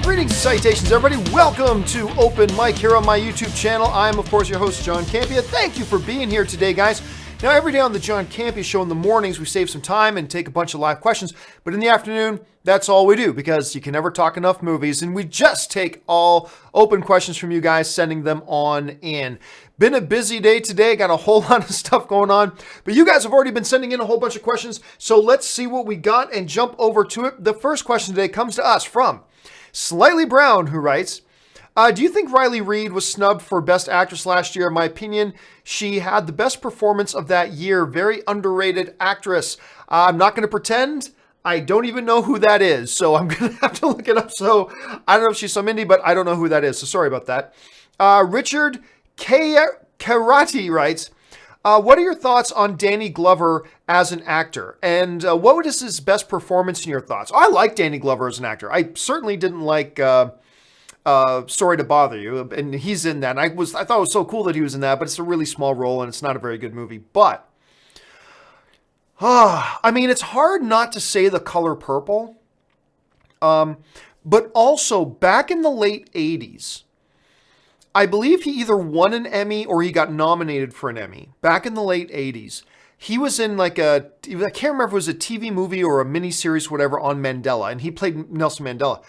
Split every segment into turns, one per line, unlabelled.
Greetings and salutations, everybody. Welcome to Open Mic here on my YouTube channel. I'm, of course, your host, John Campea. Thank you for being here today, guys. Now, every day on the John Campea Show in the mornings, we save some time and take a bunch of live questions. But in the afternoon, that's all we do because you can never talk enough movies. And we just take all open questions from you guys, sending them on in. Been a busy day today. Got a whole lot of stuff going on. But you guys have already been sending in a whole bunch of questions. So let's see what we got and jump over to it. The first question today comes to us from Slightly Brown, who writes, do you think Riley Reid was snubbed for Best Actress last year? In my opinion, she had the best performance of that year. Very underrated actress. I'm not going to pretend. I don't even know who that is, so I'm going to have to look it up. So I don't know if she's some indie, but I don't know who that is, so sorry about that. Richard Karate writes, what are your thoughts on Danny Glover as an actor? And what was his best performance in your thoughts? I like Danny Glover as an actor. I certainly didn't like... Sorry to Bother You, and he's in that. And I thought it was so cool that he was in that, but it's a really small role and it's not a very good movie. But I mean, it's hard not to say The Color Purple. But also back in the late 80s, I believe he either won an Emmy or he got nominated for an Emmy. Back in the late 80s, he was in I can't remember if it was a TV movie or a miniseries, whatever, on Mandela, and he played Nelson Mandela.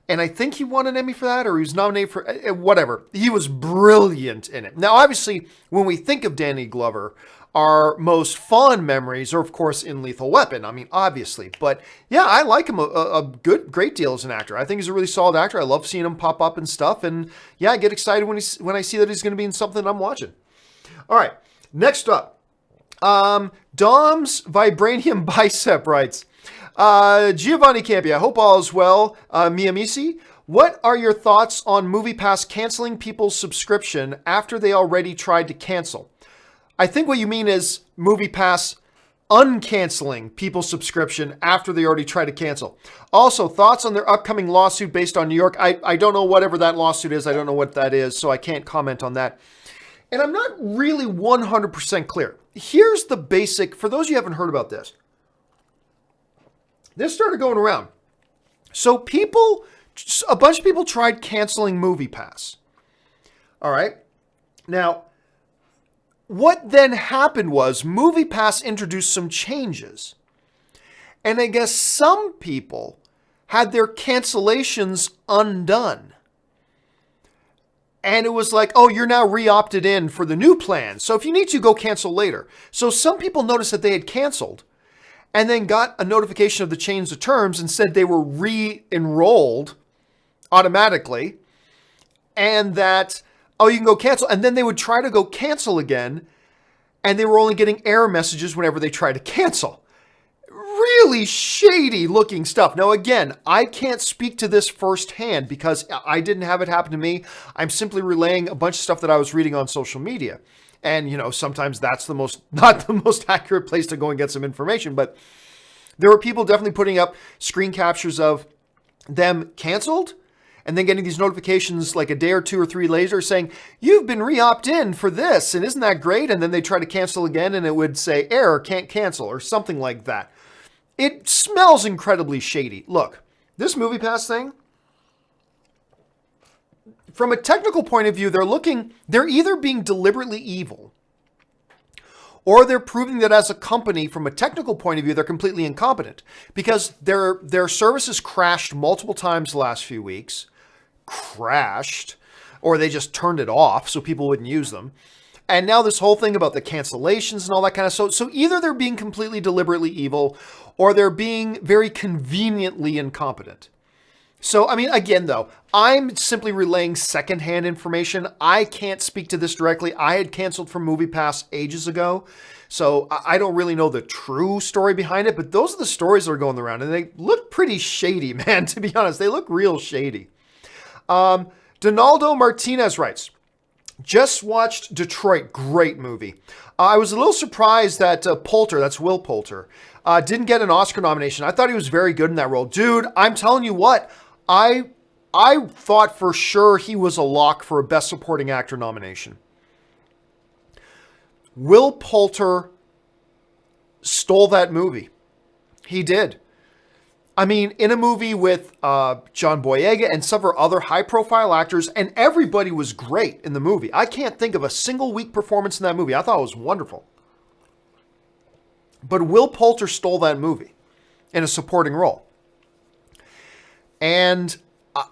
And I think he won an Emmy for that, or he was nominated for whatever. He was brilliant in it. Now, obviously, when we think of Danny Glover, our most fond memories are, of course, in Lethal Weapon. I mean, obviously. But yeah, I like him a great deal as an actor. I think he's a really solid actor. I love seeing him pop up and stuff. And yeah, I get excited when I see that he's going to be in something I'm watching. All right, next up. Dom's Vibranium Bicep writes, Giovanni Campea, I hope all is well. Miyamisi, what are your thoughts on Movie Pass canceling people's subscription after they already tried to cancel? I think what you mean is Movie Pass uncanceling people's subscription after they already tried to cancel. Also, thoughts on their upcoming lawsuit based on New York. I don't know whatever that lawsuit is. I don't know what that is, so I can't comment on that. And I'm not really 100% clear. Here's the basic, for those of you who haven't heard about this. This started going around. So a bunch of people tried canceling Movie Pass. All right. Now, what then happened was Movie Pass introduced some changes. And I guess some people had their cancellations undone. And it was like, oh, you're now re-opted in for the new plan. So if you need to, go cancel later. So some people noticed that they had canceled and then got a notification of the change of terms and said they were re-enrolled automatically, and that, oh, you can go cancel. And then they would try to go cancel again, and they were only getting error messages whenever they tried to cancel. Really shady looking stuff. Now, again, I can't speak to this firsthand because I didn't have it happen to me. I'm simply relaying a bunch of stuff that I was reading on social media. And, sometimes that's not the most accurate place to go and get some information. But there were people definitely putting up screen captures of them canceled and then getting these notifications like a day or 2 or 3 later saying, you've been re-opted in for this. And isn't that great? And then they try to cancel again and it would say error, can't cancel, or something like that. It smells incredibly shady. Look, this Movie Pass thing, from a technical point of view, they're either being deliberately evil or they're proving that as a company, from a technical point of view, they're completely incompetent because their services crashed multiple times the last few weeks, or they just turned it off so people wouldn't use them. And now this whole thing about the cancellations and all that kind of stuff. So either they're being completely deliberately evil or they're being very conveniently incompetent. So, I mean, again, though, I'm simply relaying secondhand information. I can't speak to this directly. I had canceled from Movie Pass ages ago, so I don't really know the true story behind it, but those are the stories that are going around, and they look pretty shady, man, to be honest. They look real shady. Donaldo Martinez writes, just watched Detroit. Great movie. I was a little surprised that Poulter, that's Will Poulter, didn't get an Oscar nomination. I thought he was very good in that role. Dude, I'm telling you what, I thought for sure he was a lock for a Best Supporting Actor nomination. Will Poulter stole that movie. He did. I mean, in a movie with John Boyega and several other high-profile actors, and everybody was great in the movie. I can't think of a single weak performance in that movie. I thought it was wonderful. But Will Poulter stole that movie in a supporting role. And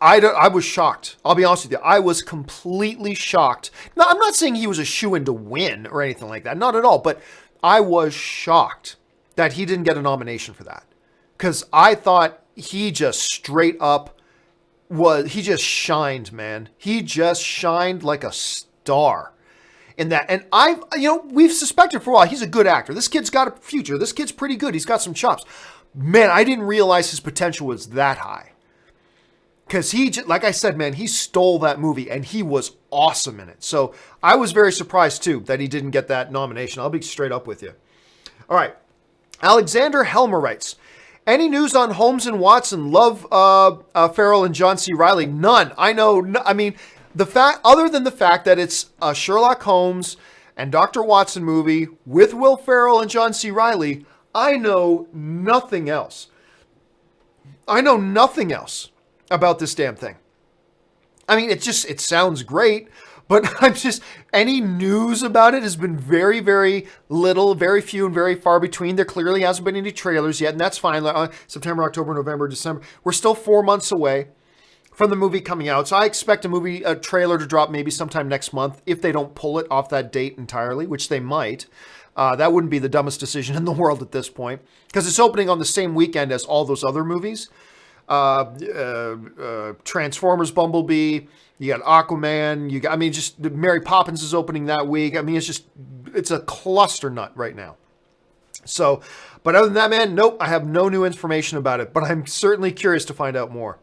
I was shocked. I'll be honest with you. I was completely shocked. Now, I'm not saying he was a shoo-in to win or anything like that. Not at all. But I was shocked that he didn't get a nomination for that. Because I thought he just straight up he just shined, man. He just shined like a star in that. And we've suspected for a while, he's a good actor. This kid's got a future. This kid's pretty good. He's got some chops. Man, I didn't realize his potential was that high. Because like I said, man, he stole that movie and he was awesome in it. So I was very surprised too that he didn't get that nomination. I'll be straight up with you. All right. Alexander Helmer writes, any news on Holmes and Watson? Love Farrell and John C. Reilly. None. I know. I mean, other than the fact that it's a Sherlock Holmes and Dr. Watson movie with Will Ferrell and John C. Reilly, I know nothing else. I know nothing else about this damn thing. I mean, it sounds great, but any news about it has been very, very little, very few and very far between. There clearly hasn't been any trailers yet, and that's fine. September, October, November, December. We're still 4 months away from the movie coming out. So I expect a trailer to drop maybe sometime next month if they don't pull it off that date entirely, which they might. That wouldn't be the dumbest decision in the world at this point, because it's opening on the same weekend as all those other movies. Transformers Bumblebee, you got Aquaman, just Mary Poppins is opening that week. I mean, it's a cluster nut right now. So, but other than that, man, nope, I have no new information about it, but I'm certainly curious to find out more.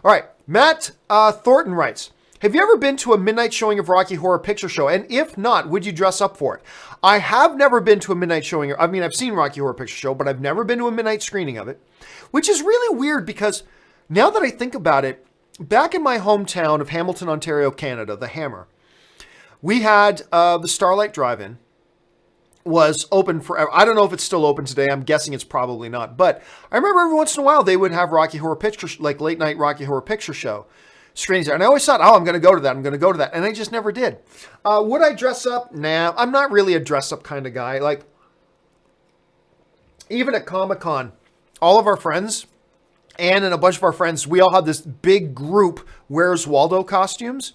All right, Matt Thornton writes, have you ever been to a midnight showing of Rocky Horror Picture Show? And if not, would you dress up for it? I have never been to a midnight showing. I've seen Rocky Horror Picture Show, but I've never been to a midnight screening of it, which is really weird because now that I think about it, back in my hometown of Hamilton, Ontario, Canada, the Hammer, we had the Starlight Drive-In was open forever. I don't know if it's still open today. I'm guessing it's probably not. But I remember every once in a while they would have Rocky Horror Picture, like late night Rocky Horror Picture Show screenings there. And I always thought, I'm going to go to that. I'm going to go to that. And I just never did. Would I dress up? Nah, I'm not really a dress up kind of guy. Like, even at Comic-Con, all of our friends, and a bunch of our friends, we all had this big group Where's Waldo costumes.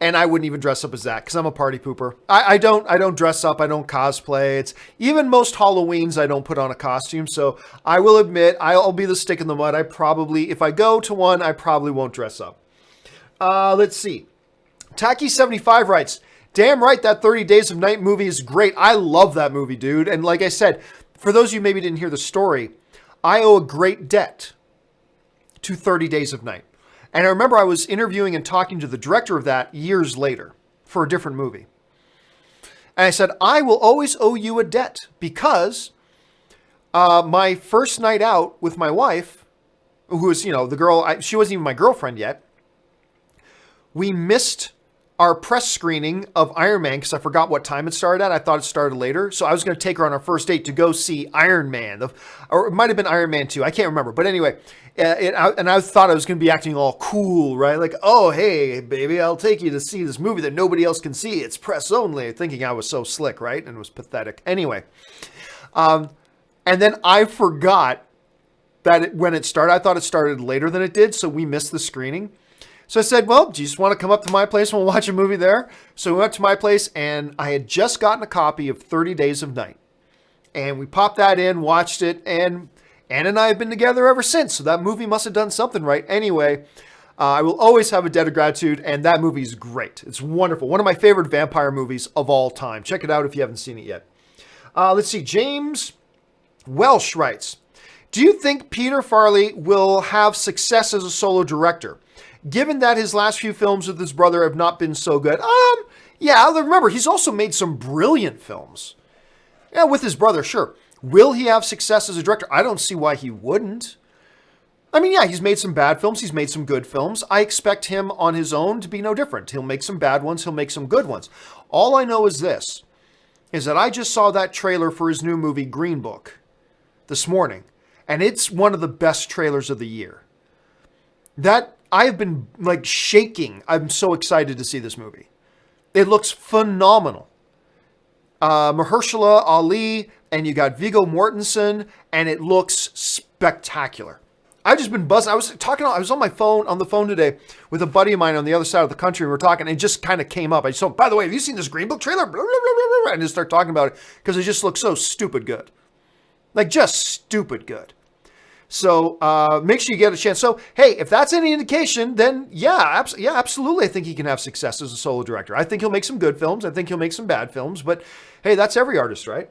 And I wouldn't even dress up as that because I'm a party pooper. I don't dress up. I don't cosplay. It's even most Halloweens, I don't put on a costume. So I will admit, I'll be the stick in the mud. If I go to one, I probably won't dress up. Let's see. Tacky75 writes, damn right, that 30 Days of Night movie is great. I love that movie, dude. And like I said, for those of you who maybe didn't hear the story, I owe a great debt to 30 Days of Night. And I remember I was interviewing and talking to the director of that years later for a different movie. And I said, I will always owe you a debt because my first night out with my wife, who was, the girl, she wasn't even my girlfriend yet, we missed our press screening of Iron Man because I forgot what time it started at. I thought it started later. So I was going to take her on our first date to go see Iron Man. Or it might have been Iron Man 2. I can't remember. But anyway, and I thought I was going to be acting all cool, right? Like, oh, hey, baby, I'll take you to see this movie that nobody else can see. It's press only. Thinking I was so slick, right? And it was pathetic. Anyway. And then I forgot that when it started, I thought it started later than it did. So we missed the screening. So I said, well, do you just want to come up to my place and we'll watch a movie there? So we went to my place and I had just gotten a copy of 30 Days of Night. And we popped that in, watched it, and Ann and I have been together ever since. So that movie must have done something right. Anyway, I will always have a debt of gratitude, and that movie is great. It's wonderful. One of my favorite vampire movies of all time. Check it out if you haven't seen it yet. Let's see. James Welsh writes, do you think Peter Farrelly will have success as a solo director? Given that his last few films with his brother have not been so good. Yeah, remember, he's also made some brilliant films. Yeah, with his brother, sure. Will he have success as a director? I don't see why he wouldn't. I mean, yeah, he's made some bad films. He's made some good films. I expect him on his own to be no different. He'll make some bad ones. He'll make some good ones. All I know is this, is that I just saw that trailer for his new movie, Green Book, this morning. And it's one of the best trailers of the year. That I have been like shaking. I'm so excited to see this movie. It looks phenomenal. Mahershala Ali, and you got Viggo Mortensen, and it looks spectacular. I've just been buzzing. I was on the phone today with a buddy of mine on the other side of the country, and we were talking, and it just kind of came up. I just told him, by the way, have you seen this Green Book trailer? Blah, blah, blah, blah, blah, and just start talking about it because it just looks so stupid good. Like, just stupid good. So make sure you get a chance. So, hey, if that's any indication, then yeah, absolutely. I think he can have success as a solo director. I think he'll make some good films. I think he'll make some bad films. But, hey, that's every artist, right?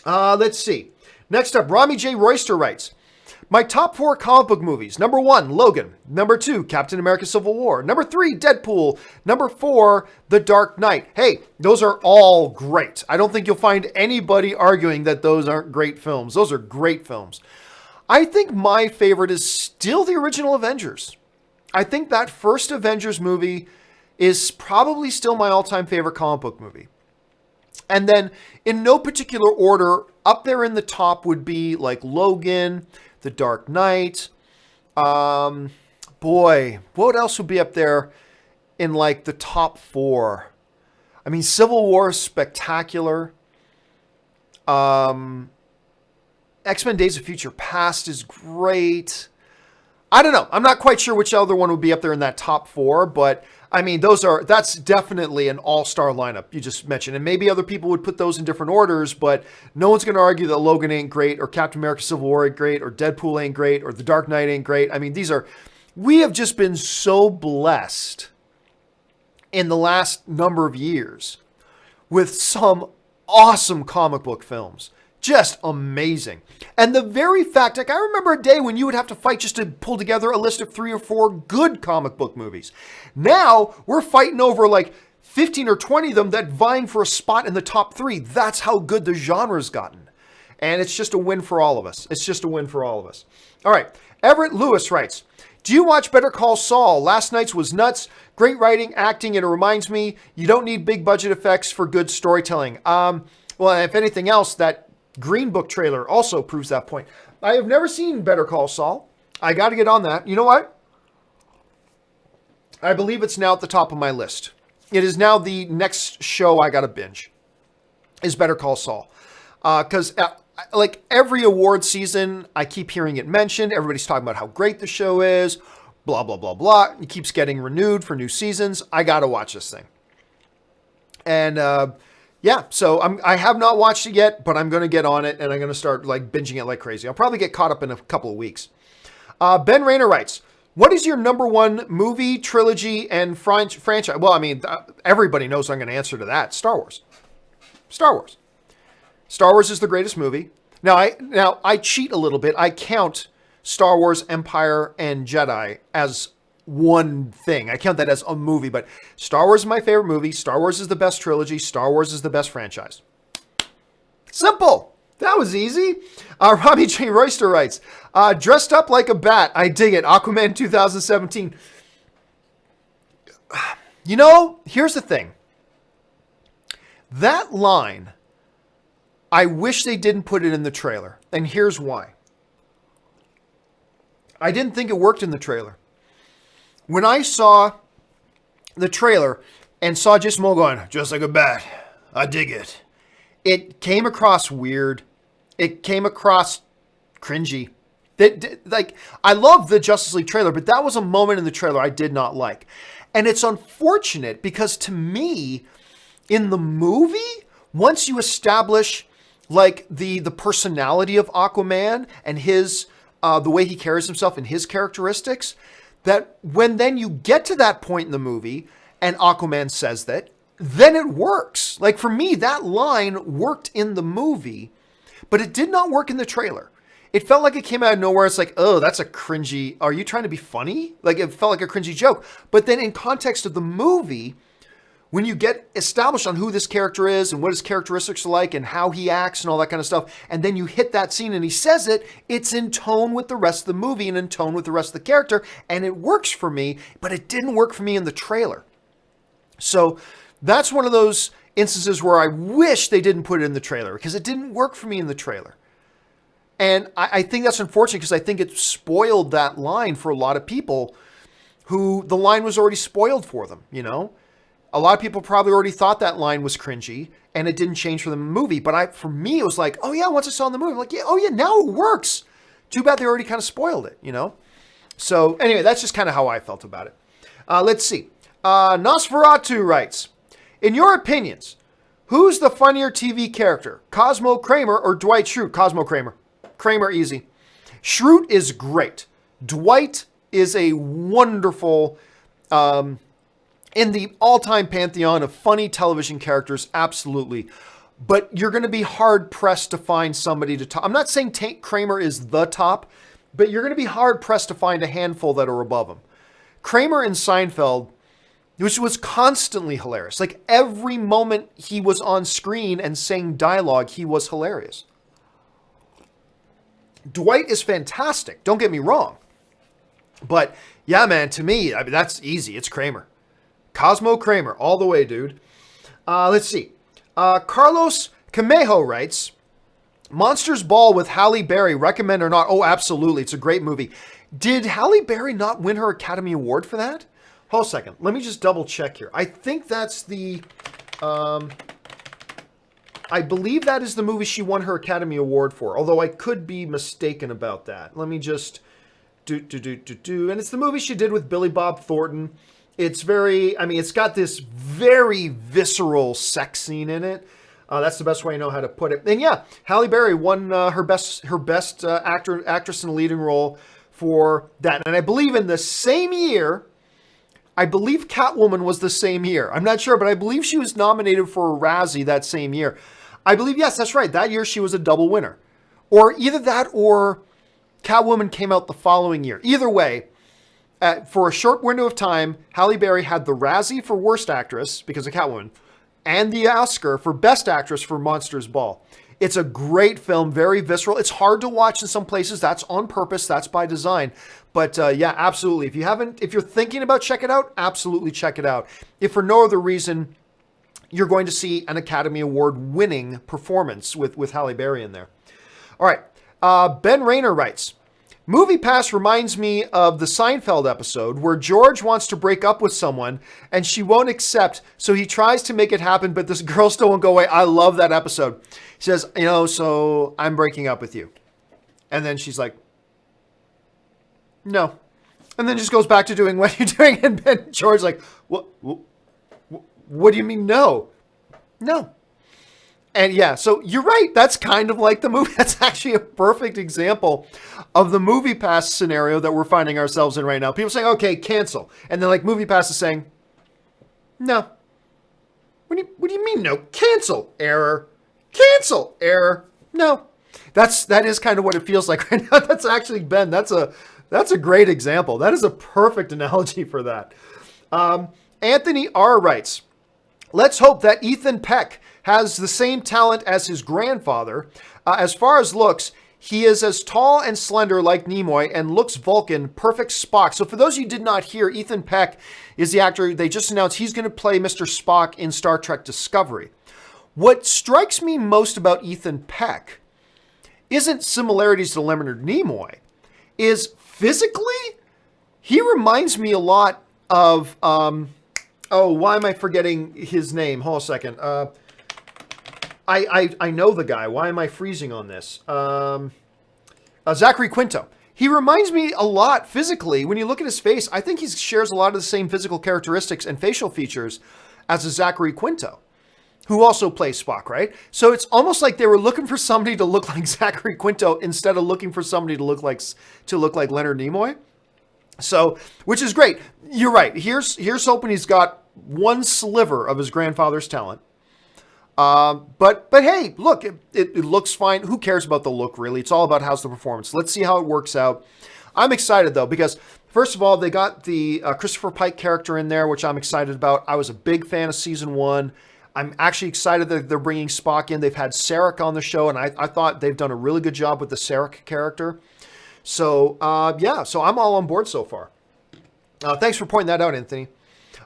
Let's see. Next up, Rami J. Royster writes, my top 4 comic book movies. Number 1, Logan. Number 2, Captain America Civil War. Number 3, Deadpool. Number 4, The Dark Knight. Hey, those are all great. I don't think you'll find anybody arguing that those aren't great films. Those are great films. I think my favorite is still the original Avengers. I think that first Avengers movie is probably still my all-time favorite comic book movie. And then, in no particular order, up there in the top would be like Logan, The Dark Knight. Boy, what else would be up there in like the top 4? I mean, Civil War is spectacular. X-Men Days of Future Past is great. I don't know. I'm not quite sure which other one would be up there in that top 4, but I mean, that's definitely an all-star lineup you just mentioned. And maybe other people would put those in different orders, but no one's going to argue that Logan ain't great, or Captain America Civil War ain't great, or Deadpool ain't great, or The Dark Knight ain't great. I mean, we have just been so blessed in the last number of years with some awesome comic book films. Just amazing. And the very fact, like I remember a day when you would have to fight just to pull together a list of 3 or 4 good comic book movies. Now we're fighting over like 15 or 20 of them that vying for a spot in the top 3. That's how good the genre's gotten. And it's just a win for all of us. It's just a win for all of us. All right. Everett Lewis writes, do you watch Better Call Saul? Last night's was nuts. Great writing, acting, and it reminds me you don't need big budget effects for good storytelling. Well, if anything else, that Green Book trailer also proves that point. I have never seen Better Call Saul. I got to get on that. You know what? I believe it's now at the top of my list. It is now the next show I got to binge is Better Call Saul. Because like every award season, I keep hearing it mentioned. Everybody's talking about how great the show is. Blah, blah, blah, blah. It keeps getting renewed for new seasons. I got to watch this thing. And yeah, so I have not watched it yet, but I'm going to get on it and I'm going to start like binging it like crazy. I'll probably get caught up in a couple of weeks. Ben Rayner writes, what is your number 1 movie, trilogy, and franchise? Well, I mean, everybody knows I'm going to answer to that. Star Wars. Star Wars. Star Wars is the greatest movie. Now I cheat a little bit. I count Star Wars, Empire, and Jedi as one thing. I count that as a movie, but Star Wars is my favorite movie. Star Wars is the best trilogy. Star Wars is the best franchise. Simple. That was easy. Robbie J. Royster writes, dressed up like a bat. I dig it. Aquaman 2017. You know, here's the thing. That line, I wish they didn't put it in the trailer. And here's why. I didn't think it worked in the trailer. When I saw the trailer and saw Jason Momoa going, just like a bat, I dig it. It came across weird. It came across cringy. I love the Justice League trailer, but that was a moment in the trailer I did not like. And it's unfortunate because to me, in the movie, once you establish like the personality of Aquaman and his the way he carries himself and his characteristics, that when then you get to that point in the movie and Aquaman says that, then it works. Like for me, that line worked in the movie, but it did not work in the trailer. It felt like it came out of nowhere. It's like, oh, that's a cringy, are you trying to be funny? Like it felt like a cringy joke. But then in context of the movie, when you get established on who this character is and what his characteristics are like and how he acts and all that kind of stuff, and then you hit that scene and he says it, it's in tone with the rest of the movie and in tone with the rest of the character, and it works for me, but it didn't work for me in the trailer. So that's one of those instances where I wish they didn't put it in the trailer because it didn't work for me in the trailer. And I think that's unfortunate because I think it spoiled that line for a lot of people who the line was already spoiled for them, you know? A lot of people probably already thought that line was cringy and it didn't change for the movie. But for me, it was like, oh yeah, once I saw the movie, I'm like, yeah, oh yeah, now it works. Too bad they already kind of spoiled it, you know? So anyway, that's just kind of how I felt about it. Let's see. Nosferatu writes, in your opinions, who's the funnier TV character? Cosmo Kramer or Dwight Schrute? Cosmo Kramer. Kramer, easy. Schrute is great. Dwight is a wonderful, in the all-time pantheon of funny television characters, absolutely. But you're going to be hard-pressed to find somebody to top. I'm not saying Kramer is the top, but you're going to be hard-pressed to find a handful that are above him. Kramer in Seinfeld, which was constantly hilarious. Like every moment he was on screen and saying dialogue, he was hilarious. Dwight is fantastic. Don't get me wrong. But yeah, man, to me, I mean, that's easy. It's Kramer. Cosmo Kramer, all the way, dude. Let's see. Carlos Camejo writes, Monsters Ball with Halle Berry, recommend or not? Oh, absolutely. It's a great movie. Did Halle Berry not win her Academy Award for that? Hold a second. Let me just double check here. I think that's the... I believe that is the movie she won her Academy Award for, although I could be mistaken about that. Let me just And it's the movie she did with Billy Bob Thornton. It's very, I mean, it's got this very visceral sex scene in it. That's the best way I know how to put it. And yeah, Halle Berry won her best actress in a leading role for that. And I believe in the same year, I believe Catwoman was the same year. I'm not sure, but I believe she was nominated for a Razzie that same year. I believe, yes, that's right. That year she was a double winner. Or either that or Catwoman came out the following year. Either way, for a short window of time, Halle Berry had the Razzie for Worst Actress because of Catwoman and the Oscar for Best Actress for Monsters Ball. It's a great film, very visceral. It's hard to watch in some places. That's on purpose. That's by design. But yeah, absolutely. If you're thinking about check it out, absolutely check it out. If for no other reason, you're going to see an Academy Award winning performance with Halle Berry in there. All right. Ben Rayner writes, Movie Pass reminds me of the Seinfeld episode where George wants to break up with someone and she won't accept, so he tries to make it happen, but this girl still won't go away. I love that episode. He says, so I'm breaking up with you. And then she's like, no. And then just goes back to doing what you're doing. And then George's like, what do you mean no? No. And yeah, so you're right. That's kind of like the movie. That's actually a perfect example of the Movie Pass scenario that we're finding ourselves in right now. People saying, okay, cancel. And then like Movie Pass is saying, no. What do you mean no? Cancel. Error. Cancel. Error. No. That is kind of what it feels like right now. That's actually, Ben, that's a great example. That is a perfect analogy for that. Anthony R. writes, let's hope that Ethan Peck has the same talent as his grandfather. As far as looks, he is as tall and slender like Nimoy and looks Vulcan, perfect Spock. So for those of you who did not hear, Ethan Peck is the actor. They just announced he's going to play Mr. Spock in Star Trek Discovery. What strikes me most about Ethan Peck isn't similarities to Leonard Nimoy, is physically, he reminds me a lot of, why am I forgetting his name? Hold on a second. I know the guy. Why am I freezing on this? Zachary Quinto. He reminds me a lot physically. When you look at his face, I think he shares a lot of the same physical characteristics and facial features as a Zachary Quinto, who also plays Spock, right? So it's almost like they were looking for somebody to look like Zachary Quinto instead of looking for somebody to look like Leonard Nimoy. So, which is great. You're right. Here's hoping he's got one sliver of his grandfather's talent. But hey, look, it looks fine. Who cares about the look, really? It's all about how's the performance. Let's see how it works out. I'm excited, though, because first of all, they got the Christopher Pike character in there, which I'm excited about. I was a big fan of season 1. I'm actually excited that they're bringing Spock in. They've had Sarek on the show, and I thought they've done a really good job with the Sarek character. So, yeah, so I'm all on board so far. Thanks for pointing that out, Anthony.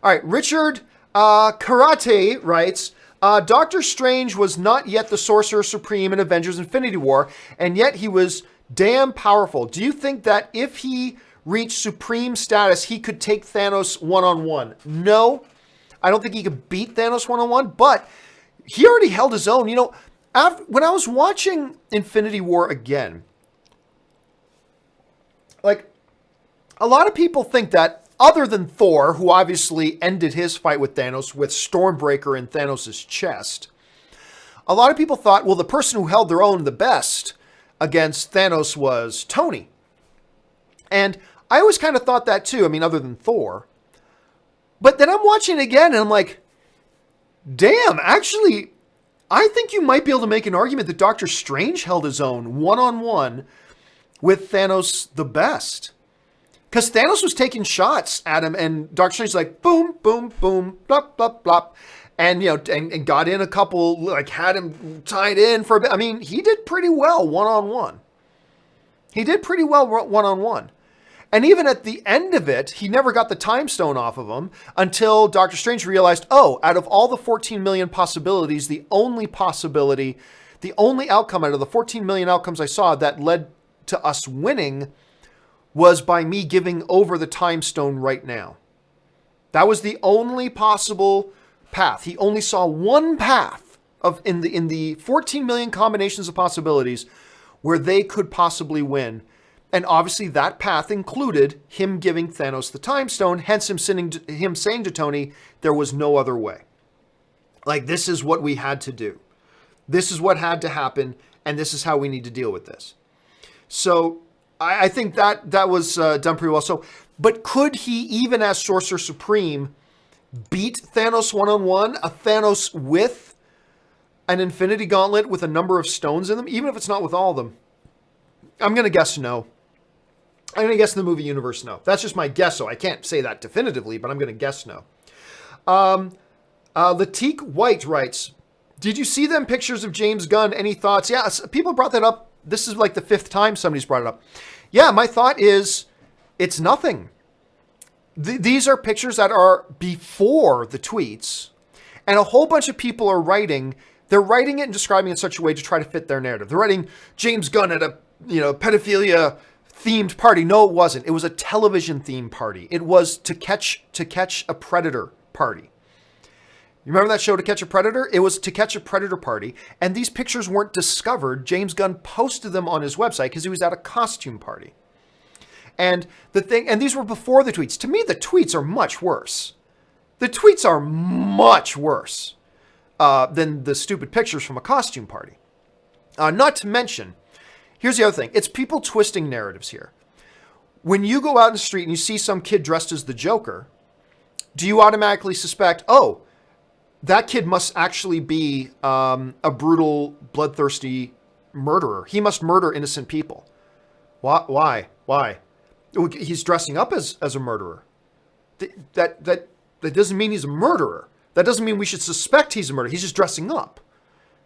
All right, Richard Karate writes, Doctor Strange was not yet the Sorcerer Supreme in Avengers Infinity War, and yet he was damn powerful. Do you think that if he reached Supreme status, he could take Thanos one-on-one? No, I don't think he could beat Thanos one-on-one, but he already held his own. You know, when I was watching Infinity War again, like, a lot of people think that other than Thor, who obviously ended his fight with Thanos with Stormbreaker in Thanos' chest, a lot of people thought, well, the person who held their own the best against Thanos was Tony. And I always kind of thought that too. I mean, other than Thor. But then I'm watching it again and I'm like, damn, actually, I think you might be able to make an argument that Doctor Strange held his own one-on-one with Thanos the best. Because Thanos was taking shots at him, and Doctor Strange's like, boom, boom, boom, blop, blop, blop. And, you know, and got in a couple, like, had him tied in for a bit. I mean, he did pretty well one-on-one. He did pretty well one-on-one. And even at the end of it, he never got the time stone off of him until Doctor Strange realized, oh, out of all the 14 million possibilities, the only possibility, the only outcome out of the 14 million outcomes I saw that led to us winning was by me giving over the time stone right now. That was the only possible path. He only saw one path in the 14 million combinations of possibilities where they could possibly win. And obviously that path included him giving Thanos the time stone, hence him saying to Tony, there was no other way. Like, this is what we had to do. This is what had to happen, and this is how we need to deal with this. So I think that was done pretty well. So, but could he, even as Sorcerer Supreme, beat Thanos one-on-one? A Thanos with an Infinity Gauntlet with a number of stones in them, even if it's not with all of them? I'm going to guess no. I'm going to guess in the movie universe no. That's just my guess, so I can't say that definitively, but I'm going to guess no. Latique White writes, did you see them pictures of James Gunn? Any thoughts? Yeah, people brought that up. This is like the 5th time somebody's brought it up. Yeah, my thought is it's nothing. These are pictures that are before the tweets, and a whole bunch of people are writing. They're writing it and describing it in such a way to try to fit their narrative. They're writing James Gunn at a pedophilia themed party. No, it wasn't. It was a television themed party. It was to catch a predator party. You remember that show, To Catch a Predator? It was To Catch a Predator party, and these pictures weren't discovered. James Gunn posted them on his website because he was at a costume party. And these were before the tweets. To me, the tweets are much worse. The tweets are much worse than the stupid pictures from a costume party. Not to mention, here's the other thing. It's people twisting narratives here. When you go out in the street and you see some kid dressed as the Joker, do you automatically suspect, oh, that kid must actually be a brutal, bloodthirsty murderer. He must murder innocent people. Why? He's dressing up as a murderer. That doesn't mean he's a murderer. That doesn't mean we should suspect he's a murderer. He's just dressing up.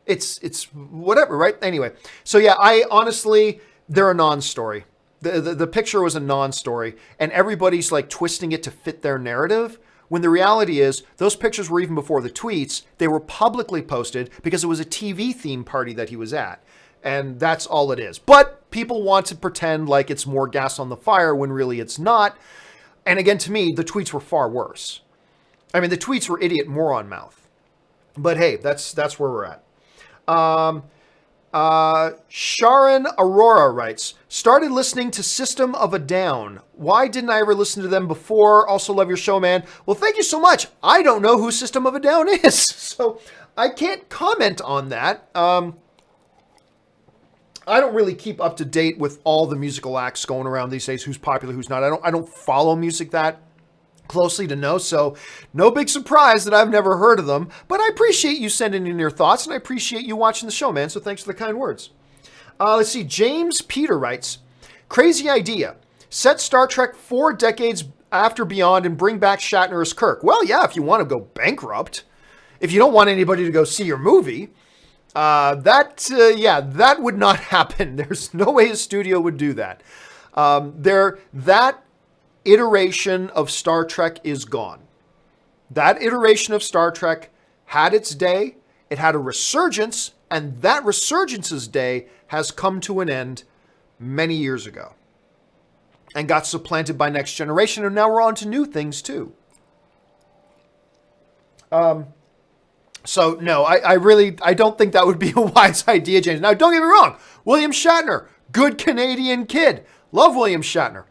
It's whatever, right? Anyway, so yeah, I honestly, they're a non-story. The picture was a non-story, and everybody's like twisting it to fit their narrative, when the reality is those pictures were even before the tweets. They were publicly posted because it was a TV theme party that he was at. And that's all it is. But people want to pretend like it's more gas on the fire when really it's not. And again, to me, the tweets were far worse. I mean, the tweets were idiot moron mouth. But hey, that's where we're at. Sharon Aurora writes, started listening to System of a Down. Why didn't I ever listen to them before? Also love your show, man. Well, thank you so much. I don't know who System of a Down is, so I can't comment on that. I don't really keep up to date with all the musical acts going around these days, who's popular, who's not. I don't follow music that closely to know, so no big surprise that I've never heard of them, but I appreciate you sending in your thoughts, and I appreciate you watching the show, man, so thanks for the kind words. Let's see, James Peter writes, crazy idea. Set Star Trek 4 decades after Beyond and bring back Shatner as Kirk. Well, yeah, if you want to go bankrupt, if you don't want anybody to go see your movie, that would not happen. There's no way a studio would do that. That iteration of Star Trek is gone. That iteration of Star Trek had its day, It had a resurgence, and that resurgence's day has come to an end many years ago and got supplanted by Next Generation, and now we're on to new things too. So no, I don't think that would be a wise idea, James. Now, don't get me wrong. William Shatner, good Canadian kid. Love William Shatner.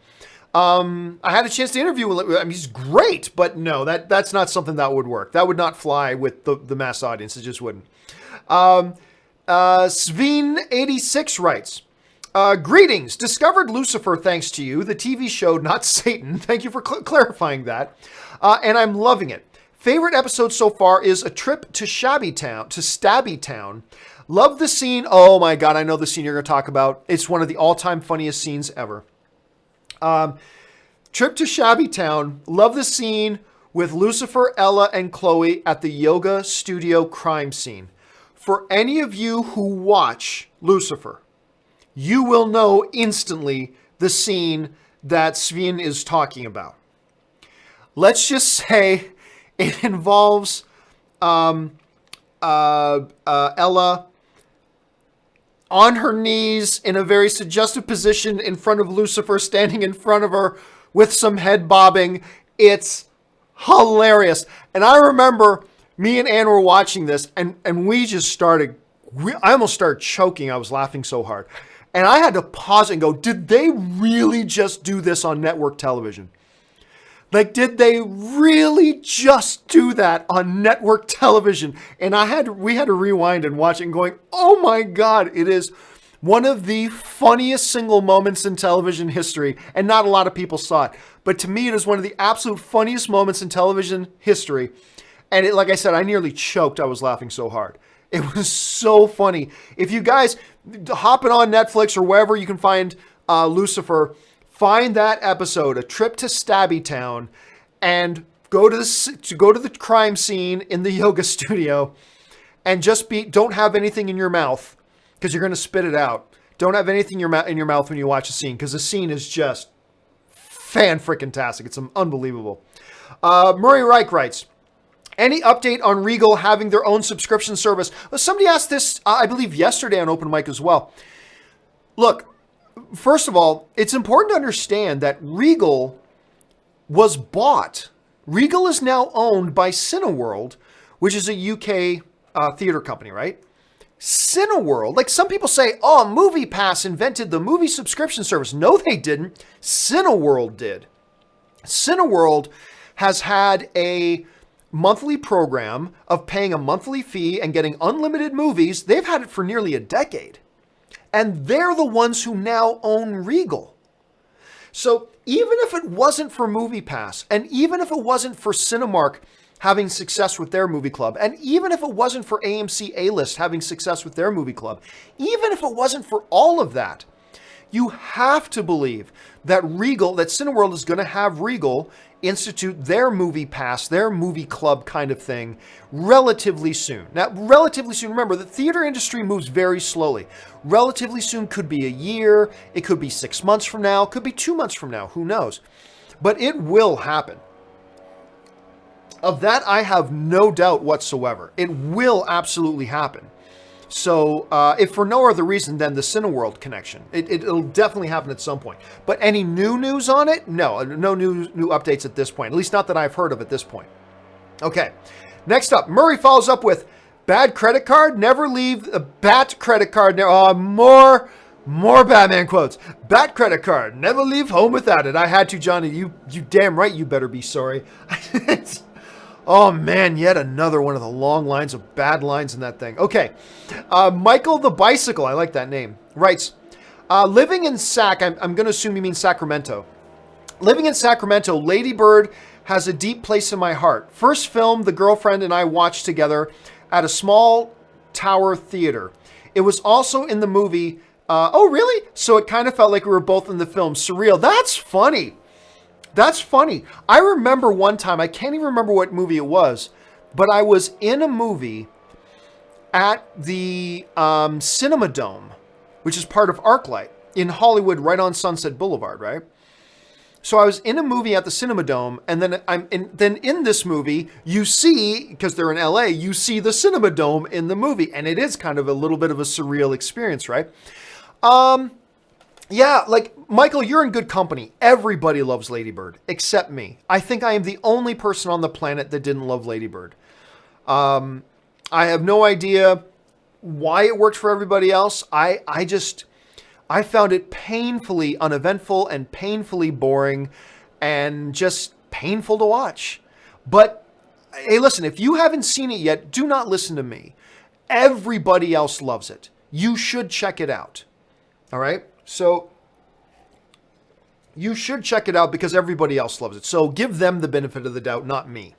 I had a chance to interview him. I mean, he's great, but no, that's not something that would work. That would not fly with the mass audience. It just wouldn't. Sveen86 writes, greetings. Discovered Lucifer thanks to you, the TV show, not Satan. Thank you for clarifying that. And I'm loving it. Favorite episode so far is a trip to Stabby Town. Love the scene. Oh my God, I know the scene you're going to talk about. It's one of the all-time funniest scenes ever. Trip to Stabby Town. Love the scene with Lucifer, Ella, and Chloe at the yoga studio crime scene. For any of you who watch Lucifer, you will know instantly the scene that Sveen is talking about. Let's just say it involves Ella on her knees in a very suggestive position in front of Lucifer, standing in front of her with some head bobbing. It's hilarious. And I remember me and Ann were watching this, and we just started, I almost started choking. I was laughing so hard. And I had to pause and go, did they really just do this on network television? Like, did they really just do that on network television? And we had to rewind and watch it and going, oh my God, it is one of the funniest single moments in television history. And not a lot of people saw it. But to me, it is one of the absolute funniest moments in television history. And like I said, I nearly choked. I was laughing so hard. It was so funny. If you guys hop it on Netflix or wherever you can find Lucifer, find that episode, A Trip to Stabby Town, and go to the crime scene in the yoga studio, and don't have anything in your mouth because you're going to spit it out. Don't have anything in your mouth when you watch a scene, because the scene is just fan-frickin-tastic. It's unbelievable. Murray Reich writes, any update on Regal having their own subscription service? Well, somebody asked this, I believe, yesterday on Open Mic as well. Look, first of all, it's important to understand that Regal was bought. Regal is now owned by Cineworld, which is a UK theater company, right? Cineworld, like some people say, oh, Movie Pass invented the movie subscription service. No, they didn't. Cineworld did. Cineworld has had a monthly program of paying a monthly fee and getting unlimited movies. They've had it for nearly a decade. And they're the ones who now own Regal. So even if it wasn't for Movie Pass, and even if it wasn't for Cinemark having success with their movie club, and even if it wasn't for AMC A-List having success with their movie club, even if it wasn't for all of that, you have to believe that Cineworld is going to have Regal institute their Movie Pass, their movie club kind of thing relatively soon. Now, relatively soon, remember, the theater industry moves very slowly. Relatively soon could be a year, it could be 6 months from now, could be 2 months from now, who knows? But it will happen. Of that, I have no doubt whatsoever. It will absolutely happen. So, if for no other reason than the Cineworld connection, it'll definitely happen at some point. But any new news on it? No new updates at this point. At least not that I've heard of at this point. Okay, next up, Murray follows up with bad credit card. Never leave a bat credit card. More Batman quotes. Bat credit card. Never leave home without it. I had to, Johnny. You damn right. You better be sorry. Oh man, yet another one of the long lines of bad lines in that thing. Okay, Michael the Bicycle, I like that name, writes, living in I'm going to assume you mean Sacramento. Living in Sacramento, Lady Bird has a deep place in my heart. First film the girlfriend and I watched together at a small tower theater. It was also in the movie, oh really? So it kind of felt like we were both in the film. Surreal. That's funny. That's funny. I remember one time, I can't even remember what movie it was, but I was in a movie at the Cinema Dome, which is part of ArcLight in Hollywood, right on Sunset Boulevard, right? So I was in a movie at the Cinema Dome, and then in this movie, you see, because they're in LA, you see the Cinema Dome in the movie, and it is kind of a little bit of a surreal experience, right? Yeah, like, Michael, you're in good company. Everybody loves Lady Bird, except me. I think I am the only person on the planet that didn't love Lady Bird. I have no idea why it worked for everybody else. I found it painfully uneventful and painfully boring and just painful to watch. But, hey, listen, if you haven't seen it yet, do not listen to me. Everybody else loves it. You should check it out. All right? So, you should check it out because everybody else loves it. So, give them the benefit of the doubt, not me.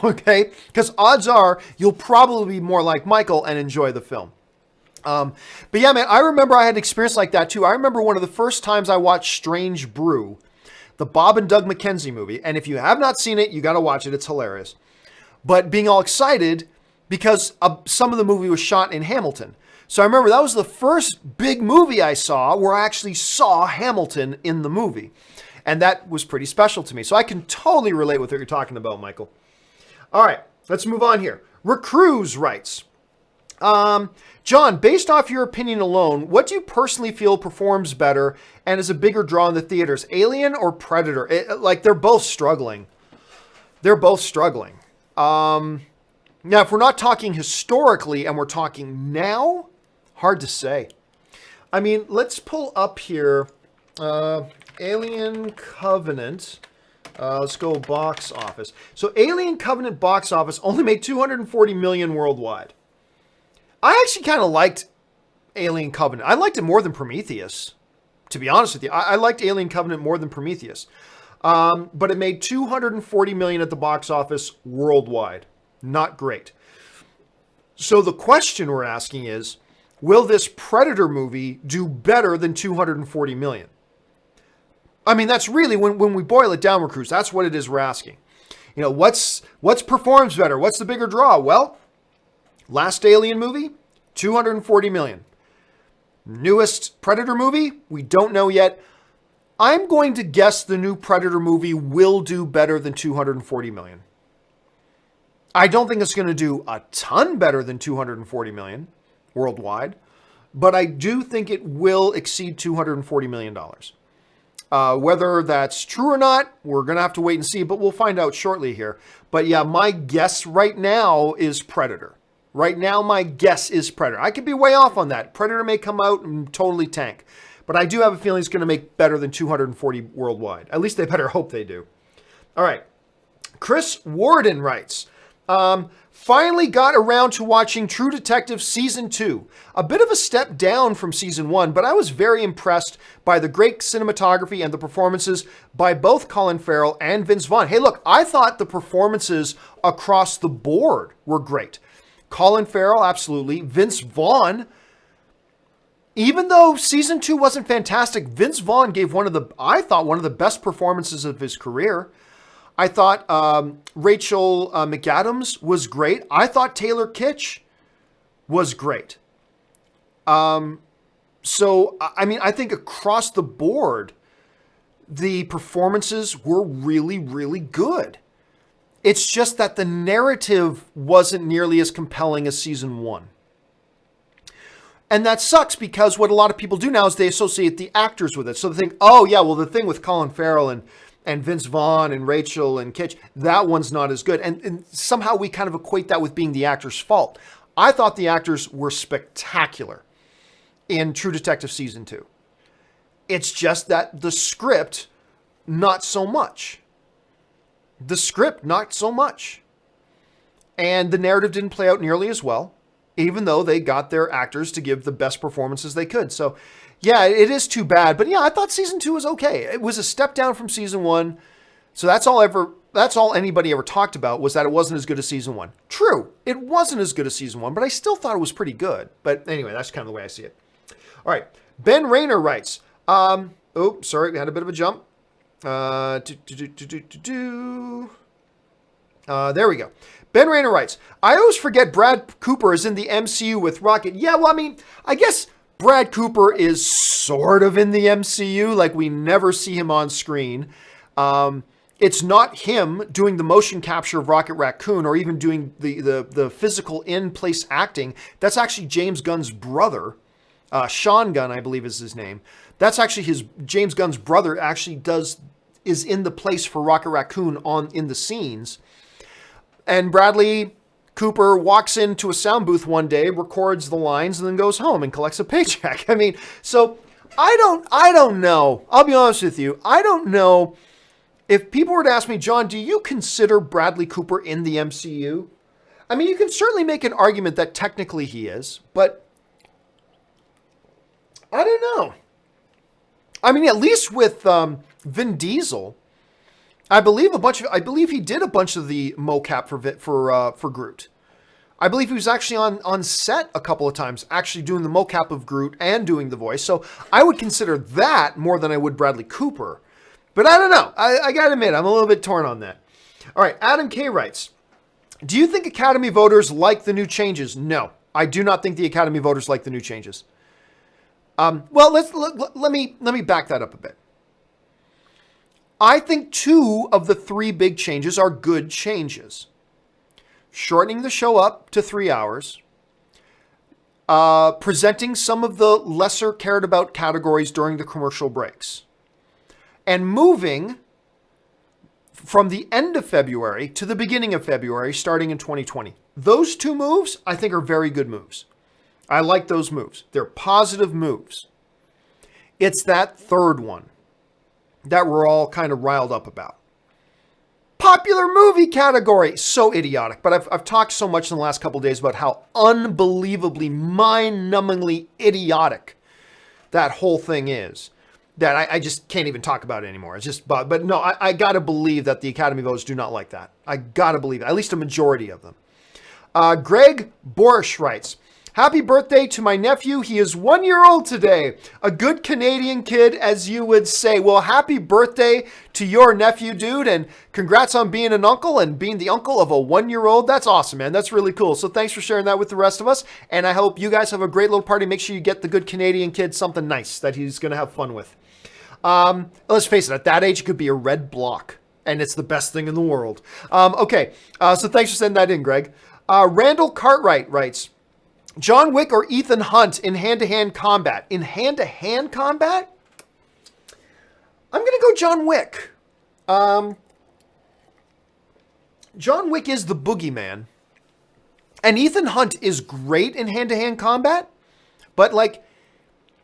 Okay? Because odds are you'll probably be more like Michael and enjoy the film. But yeah, man, I remember I had an experience like that too. I remember one of the first times I watched Strange Brew, the Bob and Doug McKenzie movie. And if you have not seen it, you got to watch it. It's hilarious. But being all excited because some of the movie was shot in Hamilton. So I remember that was the first big movie I saw where I actually saw Hamilton in the movie. And that was pretty special to me. So I can totally relate with what you're talking about, Michael. All right, let's move on here. Recrues writes, John, based off your opinion alone, what do you personally feel performs better and is a bigger draw in the theaters, Alien or Predator? They're both struggling. They're both struggling. Now, if we're not talking historically and we're talking now, hard to say. I mean, let's pull up here Alien Covenant. Let's go box office. So Alien Covenant box office only made $240 million worldwide. I actually kind of liked Alien Covenant. I liked it more than Prometheus, to be honest with you. I liked Alien Covenant more than Prometheus. But it made $240 million at the box office worldwide. Not great. So the question we're asking is, will this Predator movie do better than $240 million? I mean, that's really, when we boil it down, recruits, that's what it is we're asking. You know, what's performs better? What's the bigger draw? Well, last Alien movie, $240 million. Newest Predator movie, we don't know yet. I'm going to guess the new Predator movie will do better than $240 million. I don't think it's going to do a ton better than $240 million worldwide, but I do think it will exceed $240 million. Whether that's true or not, we're going to have to wait and see, but we'll find out shortly here. But yeah, my guess right now is Predator. Right now, my guess is Predator. I could be way off on that. Predator may come out and totally tank. But I do have a feeling it's going to make better than 240 worldwide. At least they better hope they do. All right. Chris Warden writes, finally got around to watching True Detective Season 2. A bit of a step down from Season 1, but I was very impressed by the great cinematography and the performances by both Colin Farrell and Vince Vaughn. Hey, look, I thought the performances across the board were great. Colin Farrell, absolutely. Vince Vaughn, even though Season 2 wasn't fantastic, Vince Vaughn gave one of the best performances of his career. I thought Rachel McAdams was great. I thought Taylor Kitsch was great. So, I mean, I think across the board, the performances were really, really good. It's just that the narrative wasn't nearly as compelling as Season 1. And that sucks because what a lot of people do now is they associate the actors with it. So they think, oh yeah, well the thing with Colin Farrell and Vince Vaughn and Rachel and Kitsch, that one's not as good. And somehow we kind of equate that with being the actor's fault. I thought the actors were spectacular in True Detective Season 2. It's just that the script, not so much. The script, not so much. And the narrative didn't play out nearly as well, even though they got their actors to give the best performances they could. So, yeah, it is too bad. But yeah, I thought Season 2 was okay. It was a step down from Season 1. So that's all anybody ever talked about, was that it wasn't as good as Season 1. True, it wasn't as good as Season 1, but I still thought it was pretty good. But anyway, that's kind of the way I see it. All right, Ben Rayner writes, sorry, we had a bit of a jump. There we go. Ben Rayner writes, I always forget Brad Cooper is in the MCU with Rocket. Yeah, well, I mean, I guess Brad Cooper is sort of in the MCU, like we never see him on screen. It's not him doing the motion capture of Rocket Raccoon or even doing the physical in-place acting. That's actually James Gunn's brother. Sean Gunn, I believe is his name. That's actually James Gunn's brother actually is in the place for Rocket Raccoon in the scenes. And Bradley Cooper walks into a sound booth one day, records the lines, and then goes home and collects a paycheck. I mean, so I don't know. I'll be honest with you. I don't know. If people were to ask me, John, do you consider Bradley Cooper in the MCU? I mean, you can certainly make an argument that technically he is, but I don't know. I mean, at least with Vin Diesel, I believe he did a bunch of the mocap for Groot. I believe he was actually on set a couple of times, actually doing the mocap of Groot and doing the voice. So I would consider that more than I would Bradley Cooper. But I don't know. I gotta admit, I'm a little bit torn on that. All right, Adam K writes, do you think Academy voters like the new changes? No, I do not think the Academy voters like the new changes. Well, let me back that up a bit. I think 2 of the 3 big changes are good changes. Shortening the show up to 3 hours, presenting some of the lesser cared about categories during the commercial breaks, and moving from the end of February to the beginning of February, starting in 2020. Those 2 moves, I think, are very good moves. I like those moves. They're positive moves. It's that third one that we're all kind of riled up about. Popular movie category. So idiotic. But I've talked so much in the last couple of days about how unbelievably, mind-numbingly idiotic that whole thing is, that I just can't even talk about it anymore. It's just, but no, I got to believe that the Academy voters do not like that. I got to believe it, at least a majority of them. Greg Borish writes, happy birthday to my nephew. He is 1 year old today. A good Canadian kid, as you would say. Well, happy birthday to your nephew, dude. And congrats on being an uncle and being the uncle of a 1 year old. That's awesome, man. That's really cool. So thanks for sharing that with the rest of us. And I hope you guys have a great little party. Make sure you get the good Canadian kid something nice that he's going to have fun with. Let's face it, at that age, it could be a red block. And it's the best thing in the world. Okay, so thanks for sending that in, Greg. Randall Cartwright writes, John Wick or Ethan Hunt in hand-to-hand combat? In hand-to-hand combat? I'm going to go John Wick. John Wick is the boogeyman. And Ethan Hunt is great in hand-to-hand combat. But, like,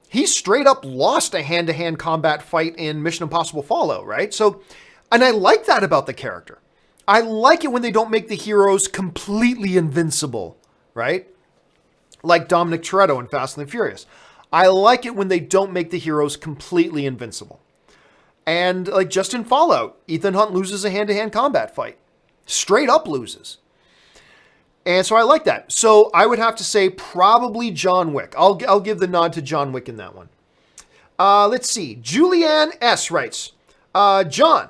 he straight up lost a hand-to-hand combat fight in Mission Impossible Fallout, right? So, and I like that about the character. I like it when they don't make the heroes completely invincible, right? Like Dominic Toretto in Fast and the Furious. I like it when they don't make the heroes completely invincible. And like just in Fallout, Ethan Hunt loses a hand-to-hand combat fight. Straight up loses. And so I like that. So I would have to say probably John Wick. I'll give the nod to John Wick in that one. Let's see. Julianne S. writes, John,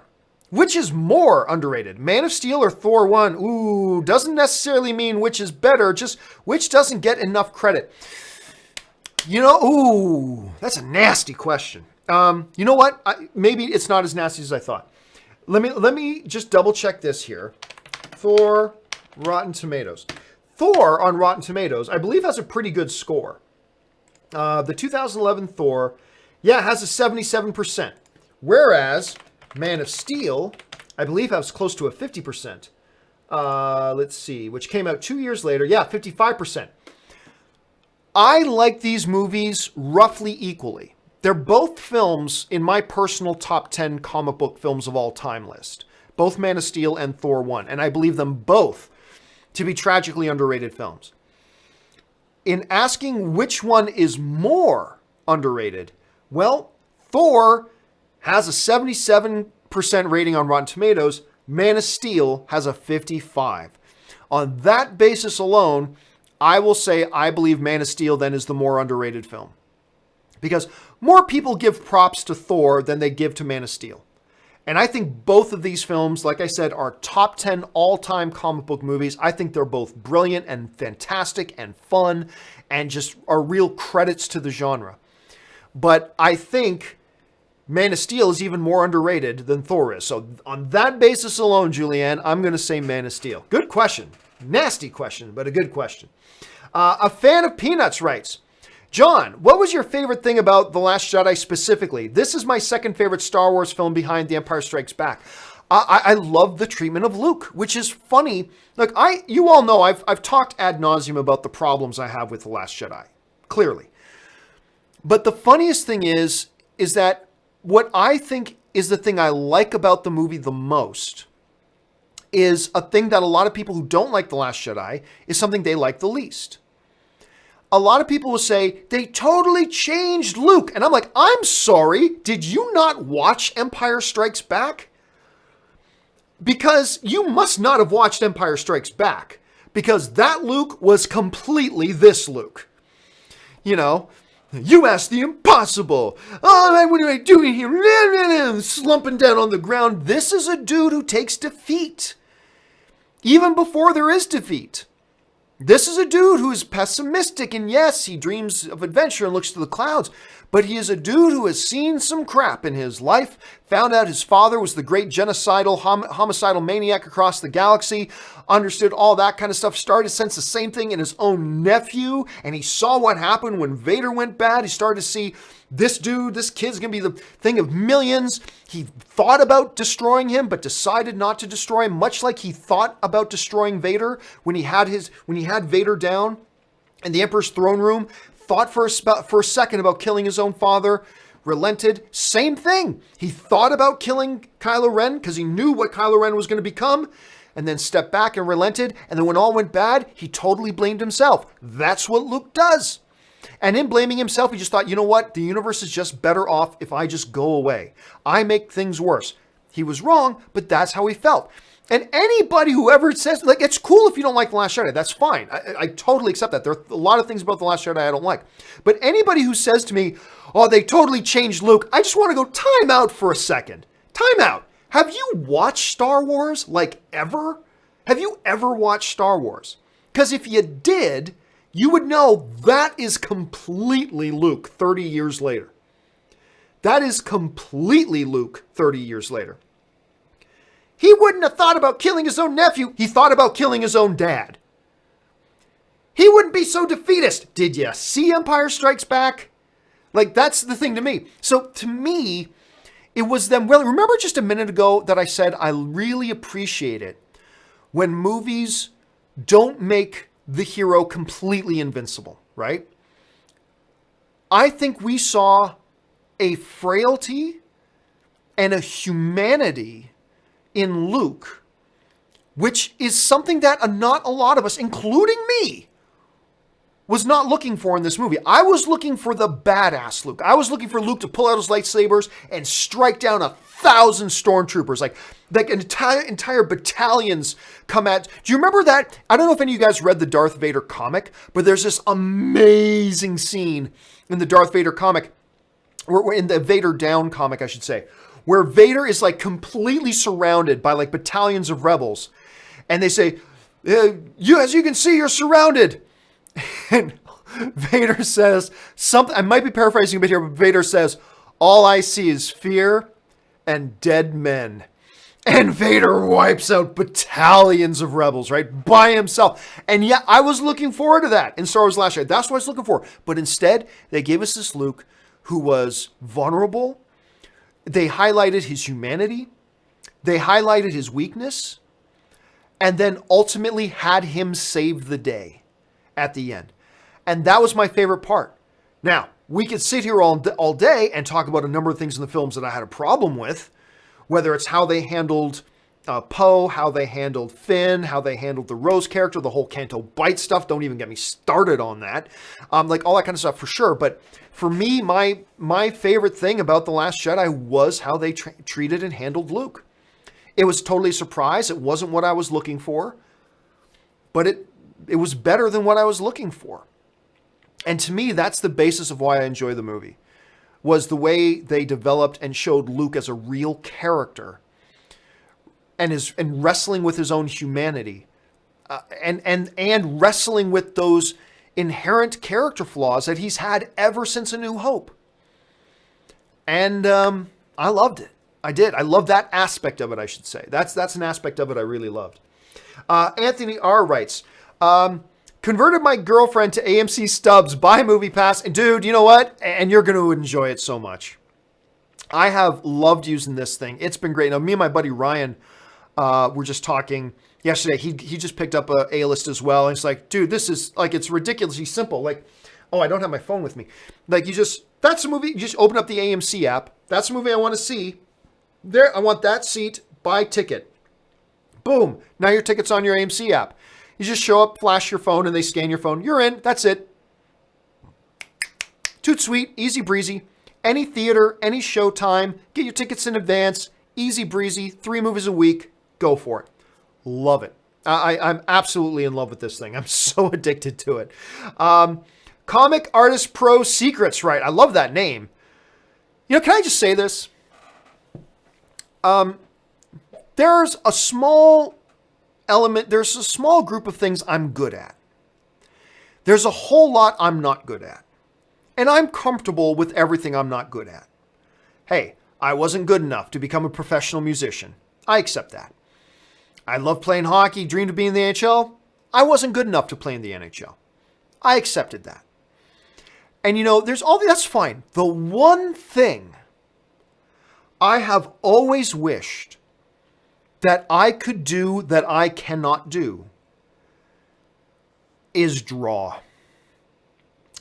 which is more underrated, Man of Steel or Thor 1? Ooh, doesn't necessarily mean which is better, just which doesn't get enough credit. You know, ooh, that's a nasty question. You know what? Maybe it's not as nasty as I thought. Let me just double check this here. Thor, Rotten Tomatoes. Thor on Rotten Tomatoes, I believe, has a pretty good score. The 2011 Thor, yeah, has a 77%. Whereas Man of Steel, I believe, has close to a 50%. Let's see, which came out 2 years later. Yeah, 55%. I like these movies roughly equally. They're both films in my personal top 10 comic book films of all time list. Both Man of Steel and Thor 1. And I believe them both to be tragically underrated films. In asking which one is more underrated, well, Thor has a 77% rating on Rotten Tomatoes. Man of Steel has a 55%. On that basis alone, I will say I believe Man of Steel then is the more underrated film. Because more people give props to Thor than they give to Man of Steel. And I think both of these films, like I said, are top 10 all-time comic book movies. I think they're both brilliant and fantastic and fun and just are real credits to the genre. But I think Man of Steel is even more underrated than Thor is. So on that basis alone, Julianne, I'm going to say Man of Steel. Good question. Nasty question, but a good question. A fan of Peanuts writes, John, what was your favorite thing about The Last Jedi specifically? This is my second favorite Star Wars film behind The Empire Strikes Back. I love the treatment of Luke, which is funny. Look, you all know I've talked ad nauseum about the problems I have with The Last Jedi, clearly. But the funniest thing is that what I think is the thing I like about the movie the most is a thing that a lot of people who don't like The Last Jedi is something they like the least. A lot of people will say, they totally changed Luke. And I'm like, I'm sorry, did you not watch Empire Strikes Back? Because you must not have watched Empire Strikes Back. Because that Luke was completely this Luke. You know, you asked the impossible. Oh, what am I doing here? Slumping down on the ground. This is a dude who takes defeat. Even before there is defeat. This is a dude who is pessimistic, and yes, he dreams of adventure and looks to the clouds, but he is a dude who has seen some crap in his life, found out his father was the great genocidal, homicidal maniac across the galaxy, understood all that kind of stuff, started to sense the same thing in his own nephew, and he saw what happened when Vader went bad. He started to see this dude, this kid's going to be the thing of millions. He thought about destroying him, but decided not to destroy him, much like he thought about destroying Vader when he had Vader down in the Emperor's throne room, thought for a second about killing his own father, relented. Same thing. He thought about killing Kylo Ren because he knew what Kylo Ren was going to become, and then stepped back and relented. And then when all went bad, he totally blamed himself. That's what Luke does. And in blaming himself, he just thought, you know what? The universe is just better off if I just go away. I make things worse. He was wrong, but that's how he felt. And anybody who ever says, like, it's cool if you don't like The Last Jedi. That's fine. I totally accept that. There are a lot of things about The Last Jedi I don't like. But anybody who says to me, oh, they totally changed Luke, I just want to go time out for a second. Time out. Have you watched Star Wars, like, ever? Have you ever watched Star Wars? Because if you did, you would know that is completely Luke 30 years later. That is completely Luke 30 years later. He wouldn't have thought about killing his own nephew. He thought about killing his own dad. He wouldn't be so defeatist. Did you see Empire Strikes Back? Like, that's the thing to me. So to me, it was them. Well, remember just a minute ago that I said I really appreciate it when movies don't make the hero completely invincible, right? I think we saw a frailty and a humanity in Luke, which is something that not a lot of us, including me, was not looking for in this movie. I was looking for the badass Luke. I was looking for Luke to pull out his lightsabers and strike down 1,000 stormtroopers. Like entire battalions come at. Do you remember that? I don't know if any of you guys read the Darth Vader comic, but there's this amazing scene in the Darth Vader comic, or in the Vader Down comic, I should say, where Vader is like completely surrounded by like battalions of rebels. And they say, as you can see, you're surrounded. And Vader says something, I might be paraphrasing a bit here, but Vader says, all I see is fear and dead men. And Vader wipes out battalions of rebels, right? By himself. And yeah, I was looking forward to that in Star Wars Last Jedi. That's what I was looking for. But instead, they gave us this Luke who was vulnerable. They highlighted his humanity. They highlighted his weakness. And then ultimately had him save the day at the end. And that was my favorite part. Now, we could sit here all day and talk about a number of things in the films that I had a problem with, whether it's how they handled Poe, how they handled Finn, how they handled the Rose character, the whole Canto Bight stuff. Don't even get me started on that. Like all that kind of stuff for sure. But for me, my favorite thing about The Last Jedi was how they treated and handled Luke. It was totally a surprise. It wasn't what I was looking for, but it was better than what I was looking for. And to me, that's the basis of why I enjoy the movie, was the way they developed and showed Luke as a real character and wrestling with his own humanity and wrestling with those inherent character flaws that he's had ever since A New Hope. And I loved it. I did. I love that aspect of it, I should say. That's an aspect of it I really loved. Anthony R. writes, converted my girlfriend to AMC Stubs, buy Movie Pass. And dude, you know what? And you're going to enjoy it so much. I have loved using this thing. It's been great. Now, me and my buddy Ryan were just talking yesterday. He just picked up a A-list as well. And it's like, dude, this is like, it's ridiculously simple. Like, oh, I don't have my phone with me. Like, that's a movie. You just open up the AMC app. That's a movie I want to see. There, I want that seat. Buy ticket. Boom. Now your ticket's on your AMC app. You just show up, flash your phone, and they scan your phone. You're in. That's it. Toot sweet. Easy breezy. Any theater, any showtime. Get your tickets in advance. Easy breezy. 3 movies a week. Go for it. Love it. I'm absolutely in love with this thing. I'm so addicted to it. Comic Artist Pro Secrets. Right. I love that name. You know, can I just say this? There's a small element, there's a small group of things I'm good at. There's a whole lot I'm not good at. And I'm comfortable with everything I'm not good at. Hey, I wasn't good enough to become a professional musician. I accept that. I love playing hockey, dreamed of being in the NHL. I wasn't good enough to play in the NHL. I accepted that. And you know, that's fine. The one thing I have always wished that I could do that I cannot do is draw.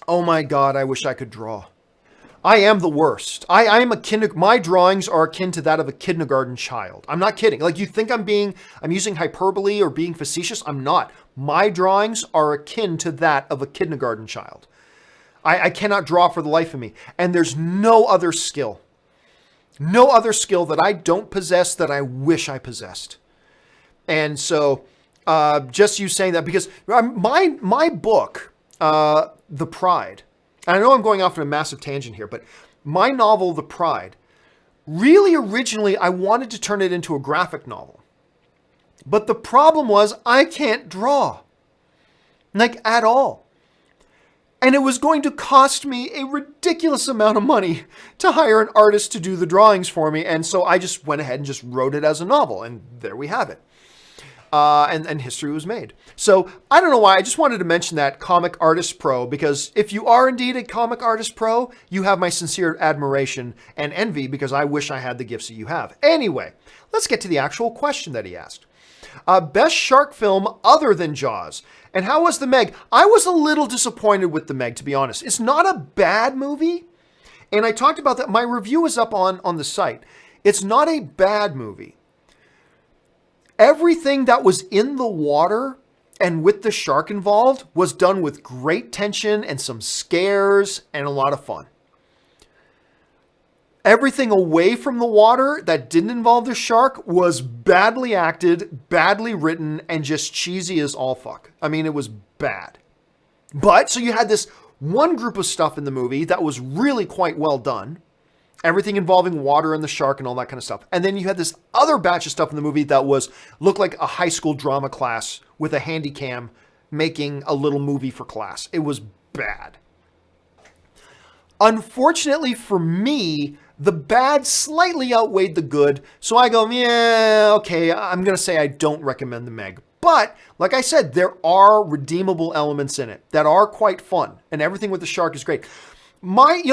Oh my God, I wish I could draw. I am the worst. My drawings are akin to that of a kindergarten child. I'm not kidding. Like, you think I'm using hyperbole or being facetious? I'm not. My drawings are akin to that of a kindergarten child. I cannot draw for the life of me. And there's no other skill that I don't possess that I wish I possessed. And so, just you saying that, because my book, The Pride, and I know I'm going off on a massive tangent here, but my novel, The Pride, really originally I wanted to turn it into a graphic novel. But the problem was I can't draw. Like, at all. And it was going to cost me a ridiculous amount of money to hire an artist to do the drawings for me. And so I just went ahead and just wrote it as a novel. And there we have it. And history was made. So I don't know why. I just wanted to mention that Comic Artist Pro, because if you are indeed a Comic Artist Pro, you have my sincere admiration and envy, because I wish I had the gifts that you have. Anyway, let's get to the actual question that he asked. Best shark film other than Jaws. And how was The Meg? I was a little disappointed with The Meg, to be honest. It's not a bad movie. And I talked about that. My review is up on the site. It's not a bad movie. Everything that was in the water and with the shark involved was done with great tension and some scares and a lot of fun. Everything away from the water that didn't involve the shark was badly acted, badly written, and just cheesy as all fuck. I mean, it was bad. But, so you had this one group of stuff in the movie that was really quite well done. Everything involving water and the shark and all that kind of stuff. And then you had this other batch of stuff in the movie that looked like a high school drama class with a handy cam making a little movie for class. It was bad. Unfortunately for me, the bad slightly outweighed the good. So I go, yeah, okay, I'm going to say I don't recommend The Meg. But, like I said, there are redeemable elements in it that are quite fun. And everything with the shark is great.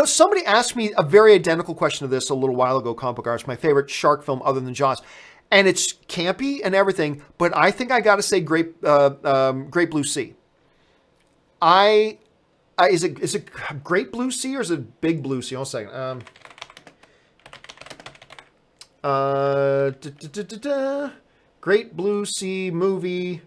Somebody asked me a very identical question to this a little while ago, Comic Arts, my favorite shark film other than Jaws. And it's campy and everything, but I think I got to say Great Blue Sea. Is it Great Blue Sea or is it Big Blue Sea? Hold on a second. Great Blue Sea movie.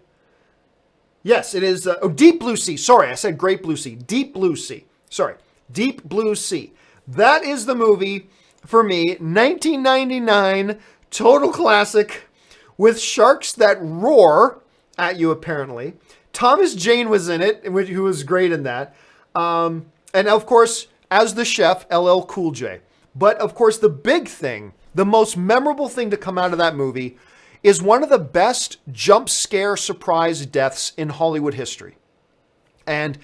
Yes, it is. Deep Blue Sea. Sorry, I said Great Blue Sea. Deep Blue Sea. Sorry. Deep Blue Sea. That is the movie for me. 1999, total classic, with sharks that roar at you, apparently. Thomas Jane was in it, who was great in that. And of course, as the chef, LL Cool J. But of course, the big thing, the most memorable thing to come out of that movie is one of the best jump scare surprise deaths in Hollywood history. And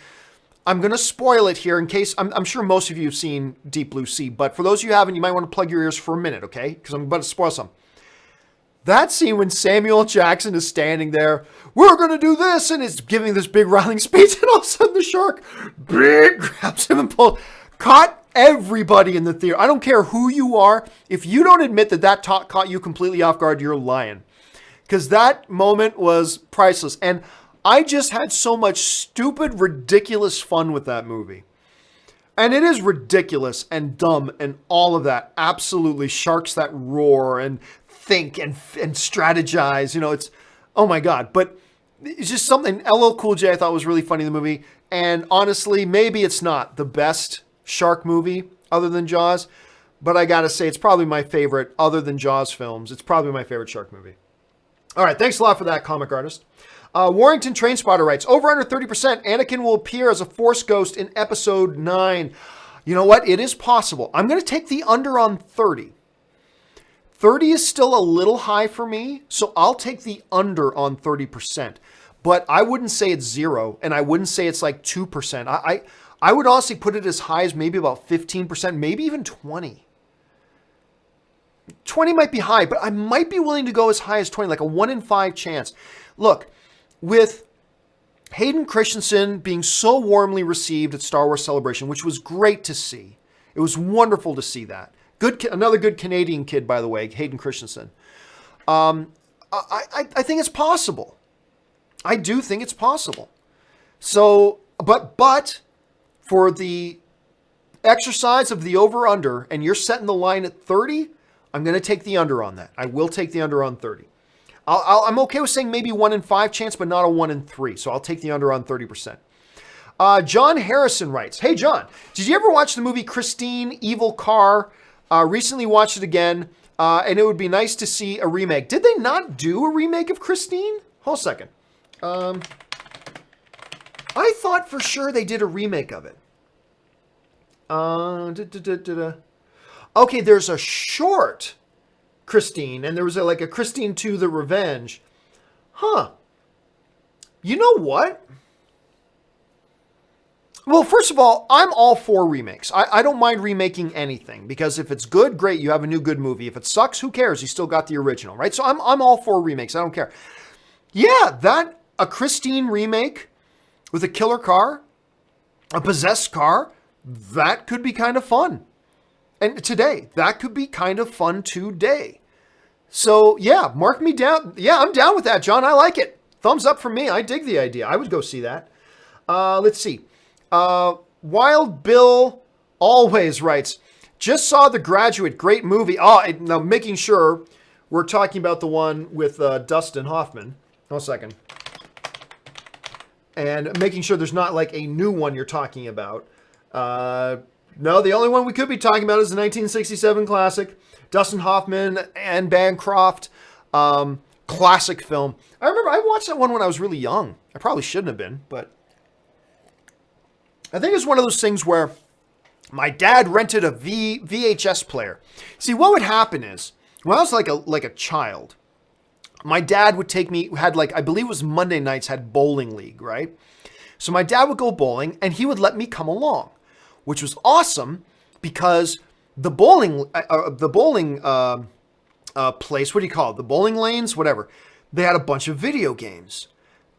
I'm going to spoil it here in case, I'm sure most of you have seen Deep Blue Sea, but for those of you who haven't, you might want to plug your ears for a minute, okay? Because I'm about to spoil some. That scene when Samuel Jackson is standing there, we're going to do this, and is giving this big rallying speech, and all of a sudden the shark grabs him and pulls, caught everybody in the theater. I don't care who you are. If you don't admit that caught you completely off guard, you're lying. Because that moment was priceless. And I just had so much stupid, ridiculous fun with that movie. And it is ridiculous and dumb and all of that. Absolutely. Sharks that roar and think and strategize. You know, it's, oh my God. But it's just something LL Cool J I thought was really funny in the movie. And honestly, maybe it's not the best shark movie other than Jaws. But I got to say, it's probably my favorite other than Jaws films. It's probably my favorite shark movie. All right. Thanks a lot for that, comic artist. Warrington Trainspotter writes, over under 30%, Anakin will appear as a Force ghost in episode 9. You know what? It is possible. I'm going to take the under on 30. 30 is still a little high for me, so I'll take the under on 30%. But I wouldn't say it's 0, and I wouldn't say it's like 2%. I would honestly put it as high as maybe about 15%, maybe even 20. 20 might be high, but I might be willing to go as high as 20, like a 1 in 5 chance. Look, with Hayden Christensen being so warmly received at Star Wars Celebration, which was great to see. It was wonderful to see that. Another good Canadian kid, by the way, Hayden Christensen. I think it's possible. I do think it's possible. So, but for the exercise of the over-under, and you're setting the line at 30, I'm going to take the under on that. I will take the under on 30. I'm okay with saying maybe 1 in 5 chance, but not a 1 in 3. So I'll take the under on 30%. John Harrison writes, hey, John, did you ever watch the movie Christine, Evil Car? Recently watched it again, and it would be nice to see a remake. Did they not do a remake of Christine? Hold a second. I thought for sure they did a remake of it. Okay, there's a short Christine, and there was a Christine 2, The Revenge. Huh. You know what? Well, first of all, I'm all for remakes. I don't mind remaking anything, because if it's good, great, you have a new good movie. If it sucks, who cares? You still got the original, right? So I'm all for remakes. I don't care. Yeah, a Christine remake with a killer car, a possessed car, that could be kind of fun. And today, that could be kind of fun today. So, yeah, mark me down. Yeah, I'm down with that, John. I like it. Thumbs up from me. I dig the idea. I would go see that. Let's see. Wild Bill always writes, just saw The Graduate. Great movie. Now making sure we're talking about the one with Dustin Hoffman. Hold a second. And making sure there's not like a new one you're talking about. No, the only one we could be talking about is the 1967 classic, Dustin Hoffman and Bancroft, classic film. I remember I watched that one when I was really young. I probably shouldn't have been, but I think it's one of those things where my dad rented a VHS player. See, what would happen is, when I was like a child, my dad would take me, I believe it was Monday nights, had bowling league, right? So my dad would go bowling, and he would let me come along, which was awesome because the bowling place, what do you call it? The bowling lanes, whatever. They had a bunch of video games.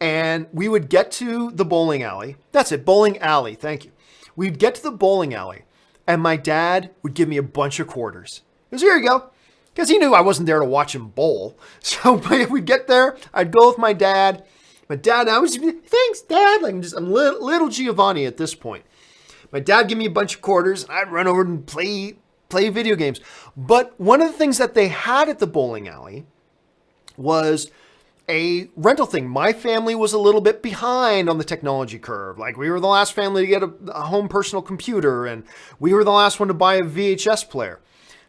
And we would get to the bowling alley. That's it, bowling alley, thank you. We'd get to the bowling alley, and my dad would give me a bunch of quarters. He goes, here you go. Because he knew I wasn't there to watch him bowl. So we'd get there, I'd go with my dad. My dad, I was, thanks, Dad. I'm little Giovanni at this point. My dad give me a bunch of quarters, and I'd run over and play video games. But one of the things that they had at the bowling alley was a rental thing. My family was a little bit behind on the technology curve. Like, we were the last family to get a home personal computer, and we were the last one to buy a VHS player.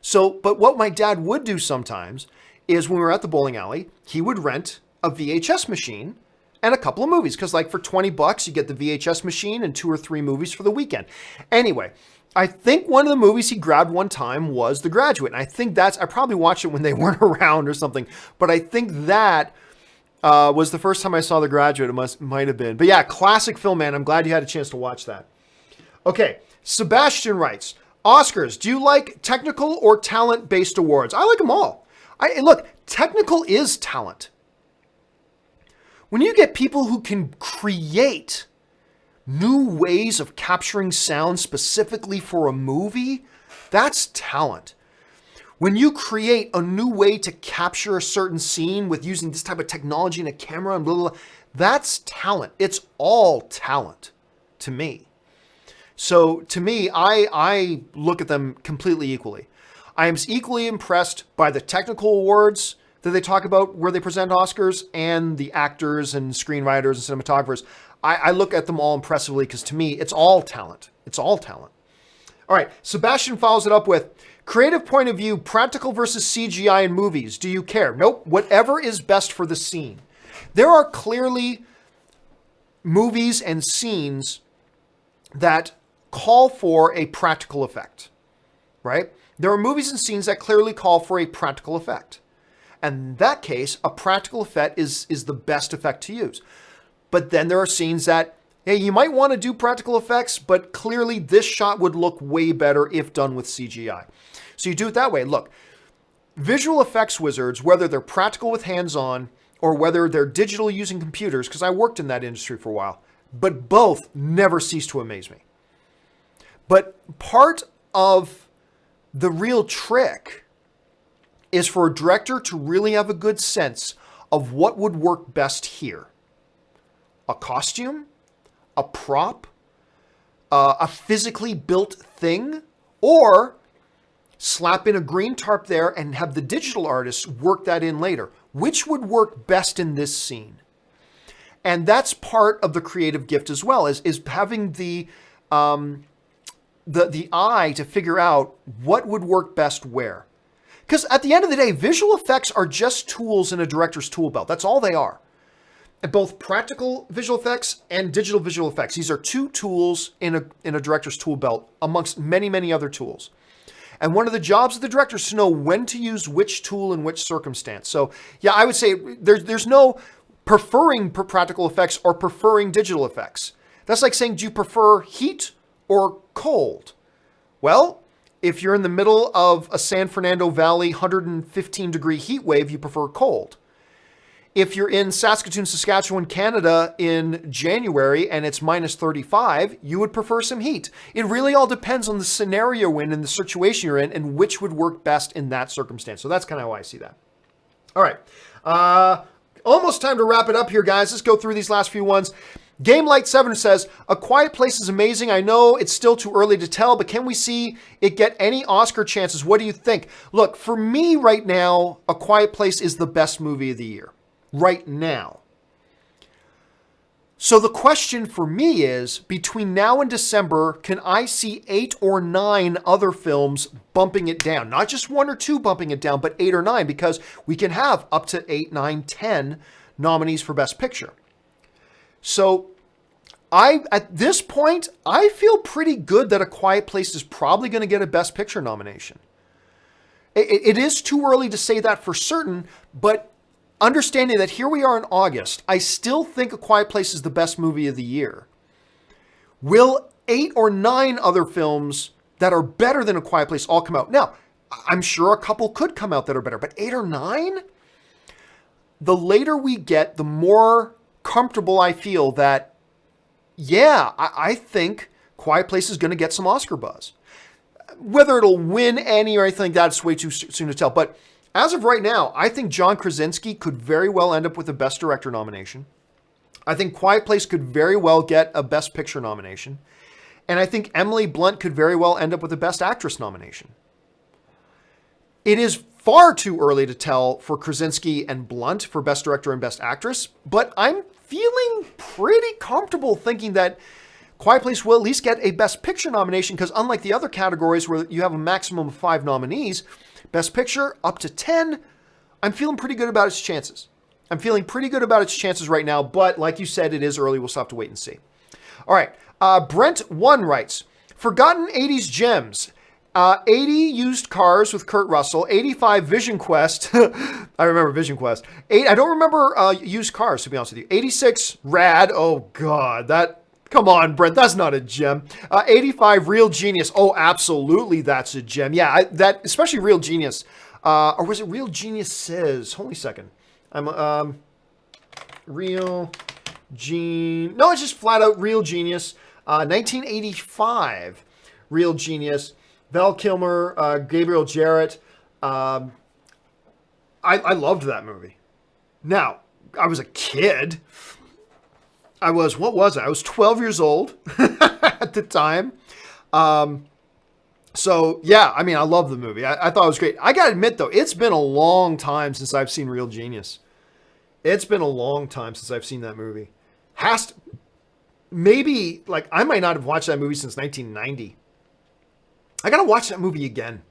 So, but what my dad would do sometimes is when we were at the bowling alley, he would rent a VHS machine and a couple of movies. Because like for $20, you get the VHS machine and 2 or 3 movies for the weekend. Anyway, I think one of the movies he grabbed one time was The Graduate. And I think I probably watched it when they weren't around or something. But I think that was the first time I saw The Graduate. It might have been. But yeah, classic film, man. I'm glad you had a chance to watch that. Okay, Sebastian writes, Oscars, do you like technical or talent-based awards? I like them all. Look, technical is talent. When you get people who can create new ways of capturing sound specifically for a movie, that's talent. When you create a new way to capture a certain scene with using this type of technology and a camera and blah, blah, blah, that's talent. It's all talent to me. So to me, I look at them completely equally. I am equally impressed by the technical awards that they talk about where they present Oscars and the actors and screenwriters and cinematographers. I look at them all impressively because to me, it's all talent. It's all talent. All right, Sebastian follows it up with, creative point of view, practical versus CGI in movies. Do you care? Nope. Whatever is best for the scene. There are clearly movies and scenes that call for a practical effect, right? There are movies and scenes that clearly call for a practical effect. And in that case, a practical effect is the best effect to use. But then there are scenes that, hey, you might want to do practical effects, but clearly this shot would look way better if done with CGI. So you do it that way. Look, visual effects wizards, whether they're practical with hands-on or whether they're digital using computers, because I worked in that industry for a while, but both never cease to amaze me. But part of the real trick is for a director to really have a good sense of what would work best here. A costume, a prop, a physically built thing, or slap in a green tarp there and have the digital artists work that in later. Which would work best in this scene? And that's part of the creative gift as well, is having the eye to figure out what would work best where. Because at the end of the day, visual effects are just tools in a director's tool belt. That's all they are. And both practical visual effects and digital visual effects. These are two tools in a director's tool belt amongst many, many other tools. And one of the jobs of the director is to know when to use which tool in which circumstance. So yeah, I would say there's no preferring practical effects or preferring digital effects. That's like saying, do you prefer heat or cold? Well, if you're in the middle of a San Fernando Valley 115 degree heat wave, you prefer cold. If you're in Saskatoon, Saskatchewan, Canada in January and it's minus 35, you would prefer some heat. It really all depends on the scenario you're in and the situation you're in and which would work best in that circumstance. So that's kind of how I see that. All right. Almost time to wrap it up here, guys. Let's go through these last few ones. Game Light 7 says, A Quiet Place is amazing. I know it's still too early to tell, but can we see it get any Oscar chances? What do you think? Look, for me right now, A Quiet Place is the best movie of the year. Right now. So the question for me is, between now and December, can I see 8 or 9 other films bumping it down? Not just 1 or 2 bumping it down, but 8 or 9, because we can have up to 8, 9, 10 nominees for Best Picture. So at this point, I feel pretty good that A Quiet Place is probably going to get a Best Picture nomination. It is too early to say that for certain, but understanding that here we are in August, I still think A Quiet Place is the best movie of the year. Will 8 or 9 other films that are better than A Quiet Place all come out? Now, I'm sure a couple could come out that are better, but 8 or 9? The later we get, the more comfortable I feel that, yeah, I think Quiet Place is going to get some Oscar buzz. Whether it'll win any or anything like that, it's way too soon to tell. But as of right now, I think John Krasinski could very well end up with a Best Director nomination. I think Quiet Place could very well get a Best Picture nomination. And I think Emily Blunt could very well end up with a Best Actress nomination. It is far too early to tell for Krasinski and Blunt for Best Director and Best Actress, but I'm feeling pretty comfortable thinking that Quiet Place will at least get a Best Picture nomination, because unlike the other categories where you have a maximum of 5 nominees, Best Picture up to 10, I'm feeling pretty good about its chances. I'm feeling pretty good about its chances right now, but like you said, it is early. We'll still have to wait and see. All right. Brent1 writes, Forgotten 80s Gems. 80 Used Cars with Kurt Russell. 85 Vision Quest. I remember Vision Quest. I don't remember Used Cars, to be honest with you. 86 Rad. Oh, God. Come on, Brent. That's not a gem. 85 Real Genius. Oh, absolutely. That's a gem. Yeah, especially Real Genius. Or was it Real Geniuses? Hold on a second. Real Genius. No, it's just flat out Real Genius. 1985 Real Genius. Val Kilmer, Gabriel Jarrett. I loved that movie. Now, I was a kid. What was I? I was 12 years old at the time. So, yeah, I mean, I love the movie. I thought it was great. I got to admit, though, it's been a long time since I've seen Real Genius. It's been a long time since I've seen that movie. Maybe, like, I might not have watched that movie since 1990. I got to watch that movie again.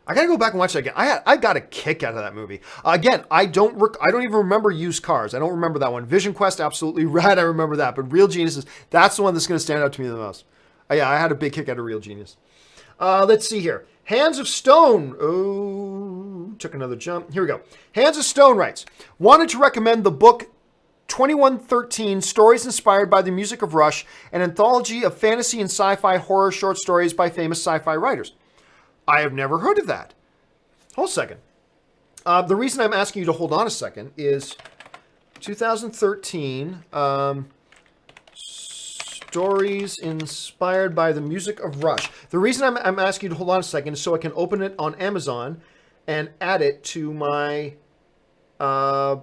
I got to go back and watch that again. I got a kick out of that movie. Again, I don't even remember Used Cars. I don't remember that one. Vision Quest, absolutely rad. I remember that. But Real Geniuses, that's the one that's going to stand out to me the most. Yeah, I had a big kick out of Real Genius. Let's see here. Hands of Stone. Oh, took another jump. Here we go. Hands of Stone writes, wanted to recommend the book 2113 Stories Inspired by the Music of Rush, an anthology of fantasy and sci-fi horror short stories by famous sci-fi writers. I have never heard of that. Hold a second. The reason I'm asking you to hold on a second is 2013 Stories Inspired by the Music of Rush. The reason I'm asking you to hold on a second is so I can open it on Amazon and add it to my add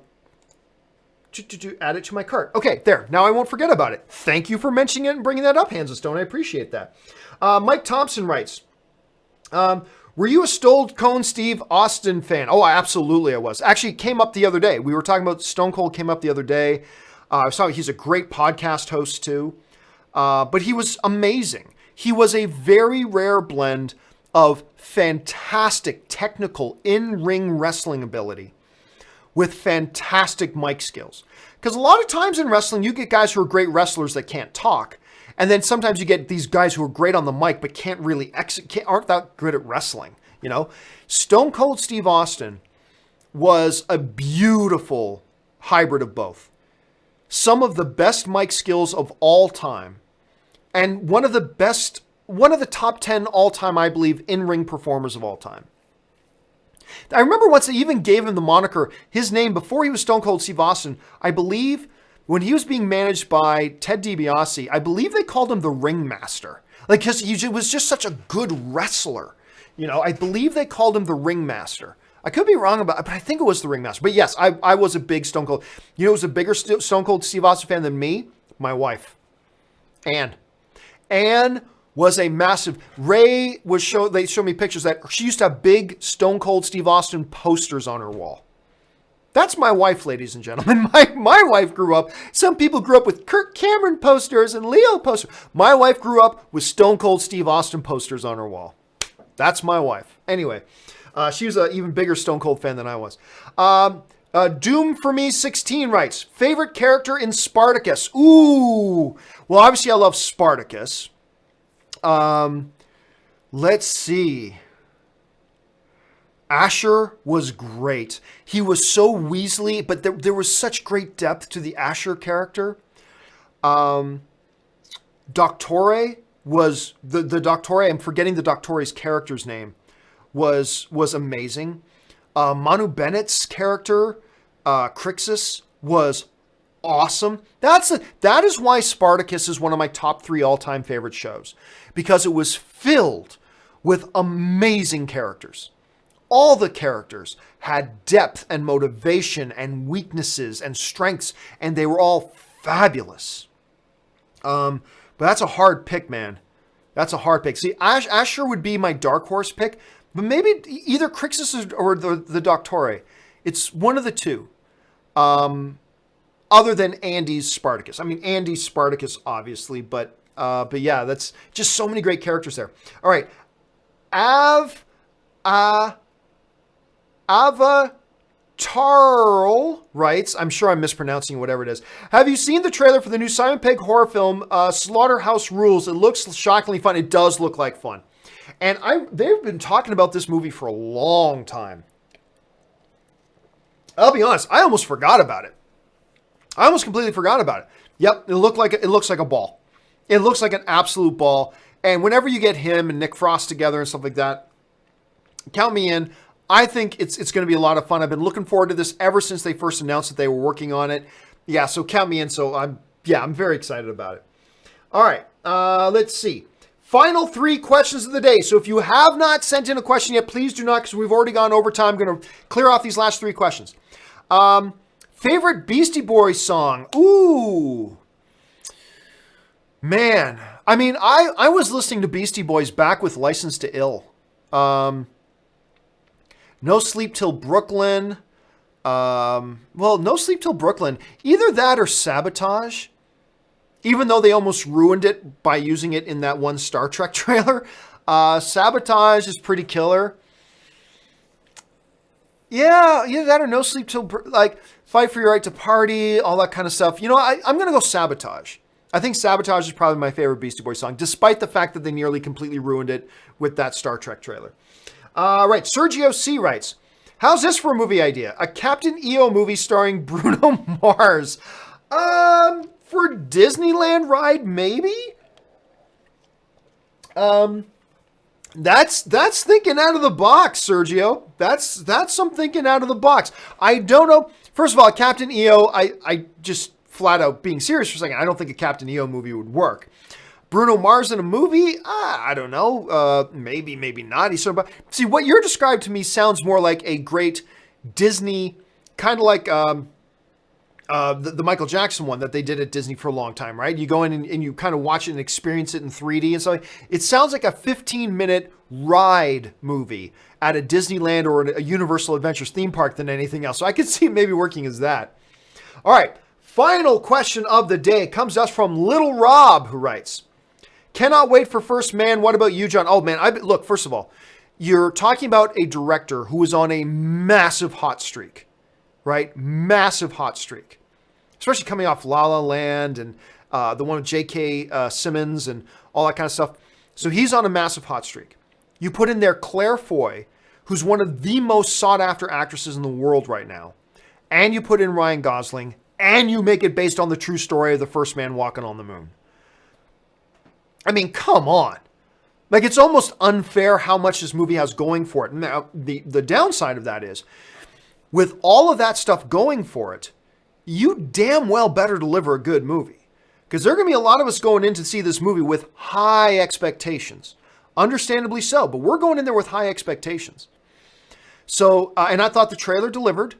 it to my cart. Okay, there. Now I won't forget about it. Thank you for mentioning it and bringing that up, Hands of Stone. I appreciate that. Mike Thompson writes, were you a Stone Cold Steve Austin fan? Oh, absolutely I was. Actually, it came up the other day. We were talking about Stone Cold, came up the other day. I saw he's a great podcast host too. But he was amazing. He was a very rare blend of fantastic technical in-ring wrestling ability with fantastic mic skills. Because a lot of times in wrestling, you get guys who are great wrestlers that can't talk. And then sometimes you get these guys who are great on the mic, but can't really aren't that good at wrestling. You know, Stone Cold Steve Austin was a beautiful hybrid of both. Some of the best mic skills of all time. And one of the top 10 all-time, I believe, in-ring performers of all time. I remember once they even gave him the moniker, his name, before he was Stone Cold Steve Austin, I believe when he was being managed by Ted DiBiase, I believe they called him the Ringmaster. Like, because he was just such a good wrestler. You know, I believe they called him the Ringmaster. I could be wrong about it, but I think it was the Ringmaster. But yes, I was a big Stone Cold. You know who was a bigger Stone Cold Steve Austin fan than me? My wife, Ann. Ann was a massive. They showed me pictures that she used to have big Stone Cold Steve Austin posters on her wall. That's my wife, ladies and gentlemen. My wife grew up. Some people grew up with Kirk Cameron posters and Leo posters. My wife grew up with Stone Cold Steve Austin posters on her wall. That's my wife. Anyway, she was an even bigger Stone Cold fan than I was. Doom for Me 16 writes, favorite character in Spartacus? Ooh. Well, obviously I love Spartacus. Let's see. Asher was great. He was so Weasley, but there was such great depth to the Asher character. Doctore was the Doctore. I'm forgetting the Doctore's character's name. Was amazing. Manu Bennett's character, Crixus, was awesome. That is why Spartacus is one of my top 3 all-time favorite shows, because it was filled with amazing characters. All the characters had depth and motivation and weaknesses and strengths, and they were all fabulous. But that's a hard pick, man. That's a hard pick. See, Asher would be my dark horse pick, but maybe either Crixus or the Doctore. It's one of the two. Other than Andy's Spartacus. I mean, Andy's Spartacus, obviously, but yeah, that's just so many great characters there. All right. Avatarl writes, I'm sure I'm mispronouncing whatever it is. Have you seen the trailer for the new Simon Pegg horror film, Slaughterhouse Rules? It looks shockingly fun. It does look like fun. And they've been talking about this movie for a long time. I'll be honest, I almost forgot about it. I almost completely forgot about it. Yep, it looks like a ball. It looks like an absolute ball. And whenever you get him and Nick Frost together and stuff like that, count me in. I think it's going to be a lot of fun. I've been looking forward to this ever since they first announced that they were working on it. Yeah, so count me in. So I'm very excited about it. All right, let's see. Final 3 questions of the day. So if you have not sent in a question yet, please do not, because we've already gone over time. I'm going to clear off these last 3 questions. Favorite Beastie Boys song? Ooh. Man. I mean, I was listening to Beastie Boys back with License to Ill. No Sleep Till Brooklyn. No Sleep Till Brooklyn. Either that or Sabotage. Even though they almost ruined it by using it in that one Star Trek trailer. Sabotage is pretty killer. Yeah, either that or No Sleep Till, like, Fight for Your Right to Party, all that kind of stuff. You know, I'm going to go Sabotage. I think Sabotage is probably my favorite Beastie Boys song, despite the fact that they nearly completely ruined it with that Star Trek trailer. Right, Sergio C. writes, how's this for a movie idea? A Captain EO movie starring Bruno Mars. For Disneyland ride, maybe? That's thinking out of the box, Sergio. That's some thinking out of the box. I don't know. First of all, Captain EO, I just flat out being serious for a second, I don't think a Captain EO movie would work. Bruno Mars in a movie? I don't know. Maybe not. See, what you're described to me sounds more like a great Disney, kind of like the Michael Jackson one that they did at Disney for a long time, right? You go in and you kind of watch it and experience it in 3D and so it sounds like a 15-minute ride movie at a Disneyland or a Universal Adventures theme park than anything else. So I could see it maybe working as that. All right, final question of the day comes to us from Little Rob, who writes, cannot wait for First Man. What about you, John? Oh man, look, first of all, you're talking about a director who is on a massive hot streak, right? Massive hot streak. Especially coming off La La Land and the one with J.K. Simmons and all that kind of stuff. So he's on a massive hot streak. You put in there Claire Foy, who's one of the most sought-after actresses in the world right now. And you put in Ryan Gosling, and you make it based on the true story of the first man walking on the moon. I mean, come on. Like, it's almost unfair how much this movie has going for it. Now, the downside of that is, with all of that stuff going for it, you damn well better deliver a good movie. Because there are going to be a lot of us going in to see this movie with high expectations. Understandably so, but we're going in there with high expectations. So, and I thought the trailer delivered.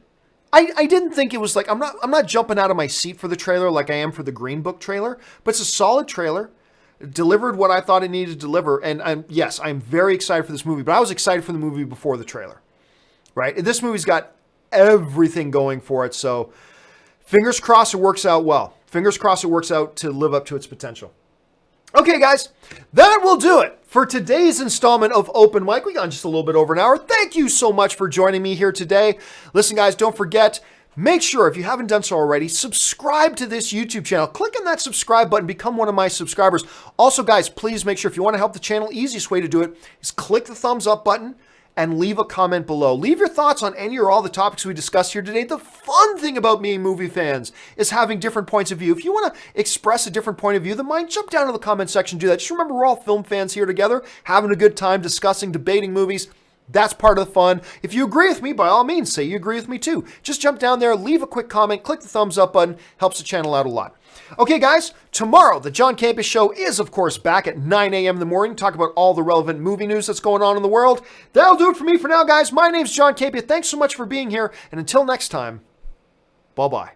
I didn't think it was like, I'm not jumping out of my seat for the trailer like I am for the Green Book trailer, but it's a solid trailer. It delivered what I thought it needed to deliver. And yes, I'm very excited for this movie, but I was excited for the movie before the trailer, right? This movie's got everything going for it. So fingers crossed it works out well. Fingers crossed it works out to live up to its potential. Okay, guys, that will do it for today's installment of Open Mic. We got just a little bit over an hour. Thank you so much for joining me here today. Listen, guys, don't forget, make sure, if you haven't done so already, subscribe to this YouTube channel. Click on that subscribe button, become one of my subscribers. Also, guys, please make sure, if you want to help the channel, easiest way to do it is click the thumbs up button and leave a comment below. Leave your thoughts on any or all the topics we discussed here today. The fun thing about being movie fans is having different points of view. If you want to express a different point of view, then mind, jump down to the comment section and do that. Just remember, we're all film fans here together, having a good time, discussing, debating movies. That's part of the fun. If you agree with me, by all means, say you agree with me too. Just jump down there, leave a quick comment, click the thumbs up button. Helps the channel out a lot. Okay, guys, tomorrow, the John Campea Show is, of course, back at 9 a.m. in the morning. Talk about all the relevant movie news that's going on in the world. That'll do it for me for now, guys. My name's John Campea. Thanks so much for being here. And until next time, bye-bye.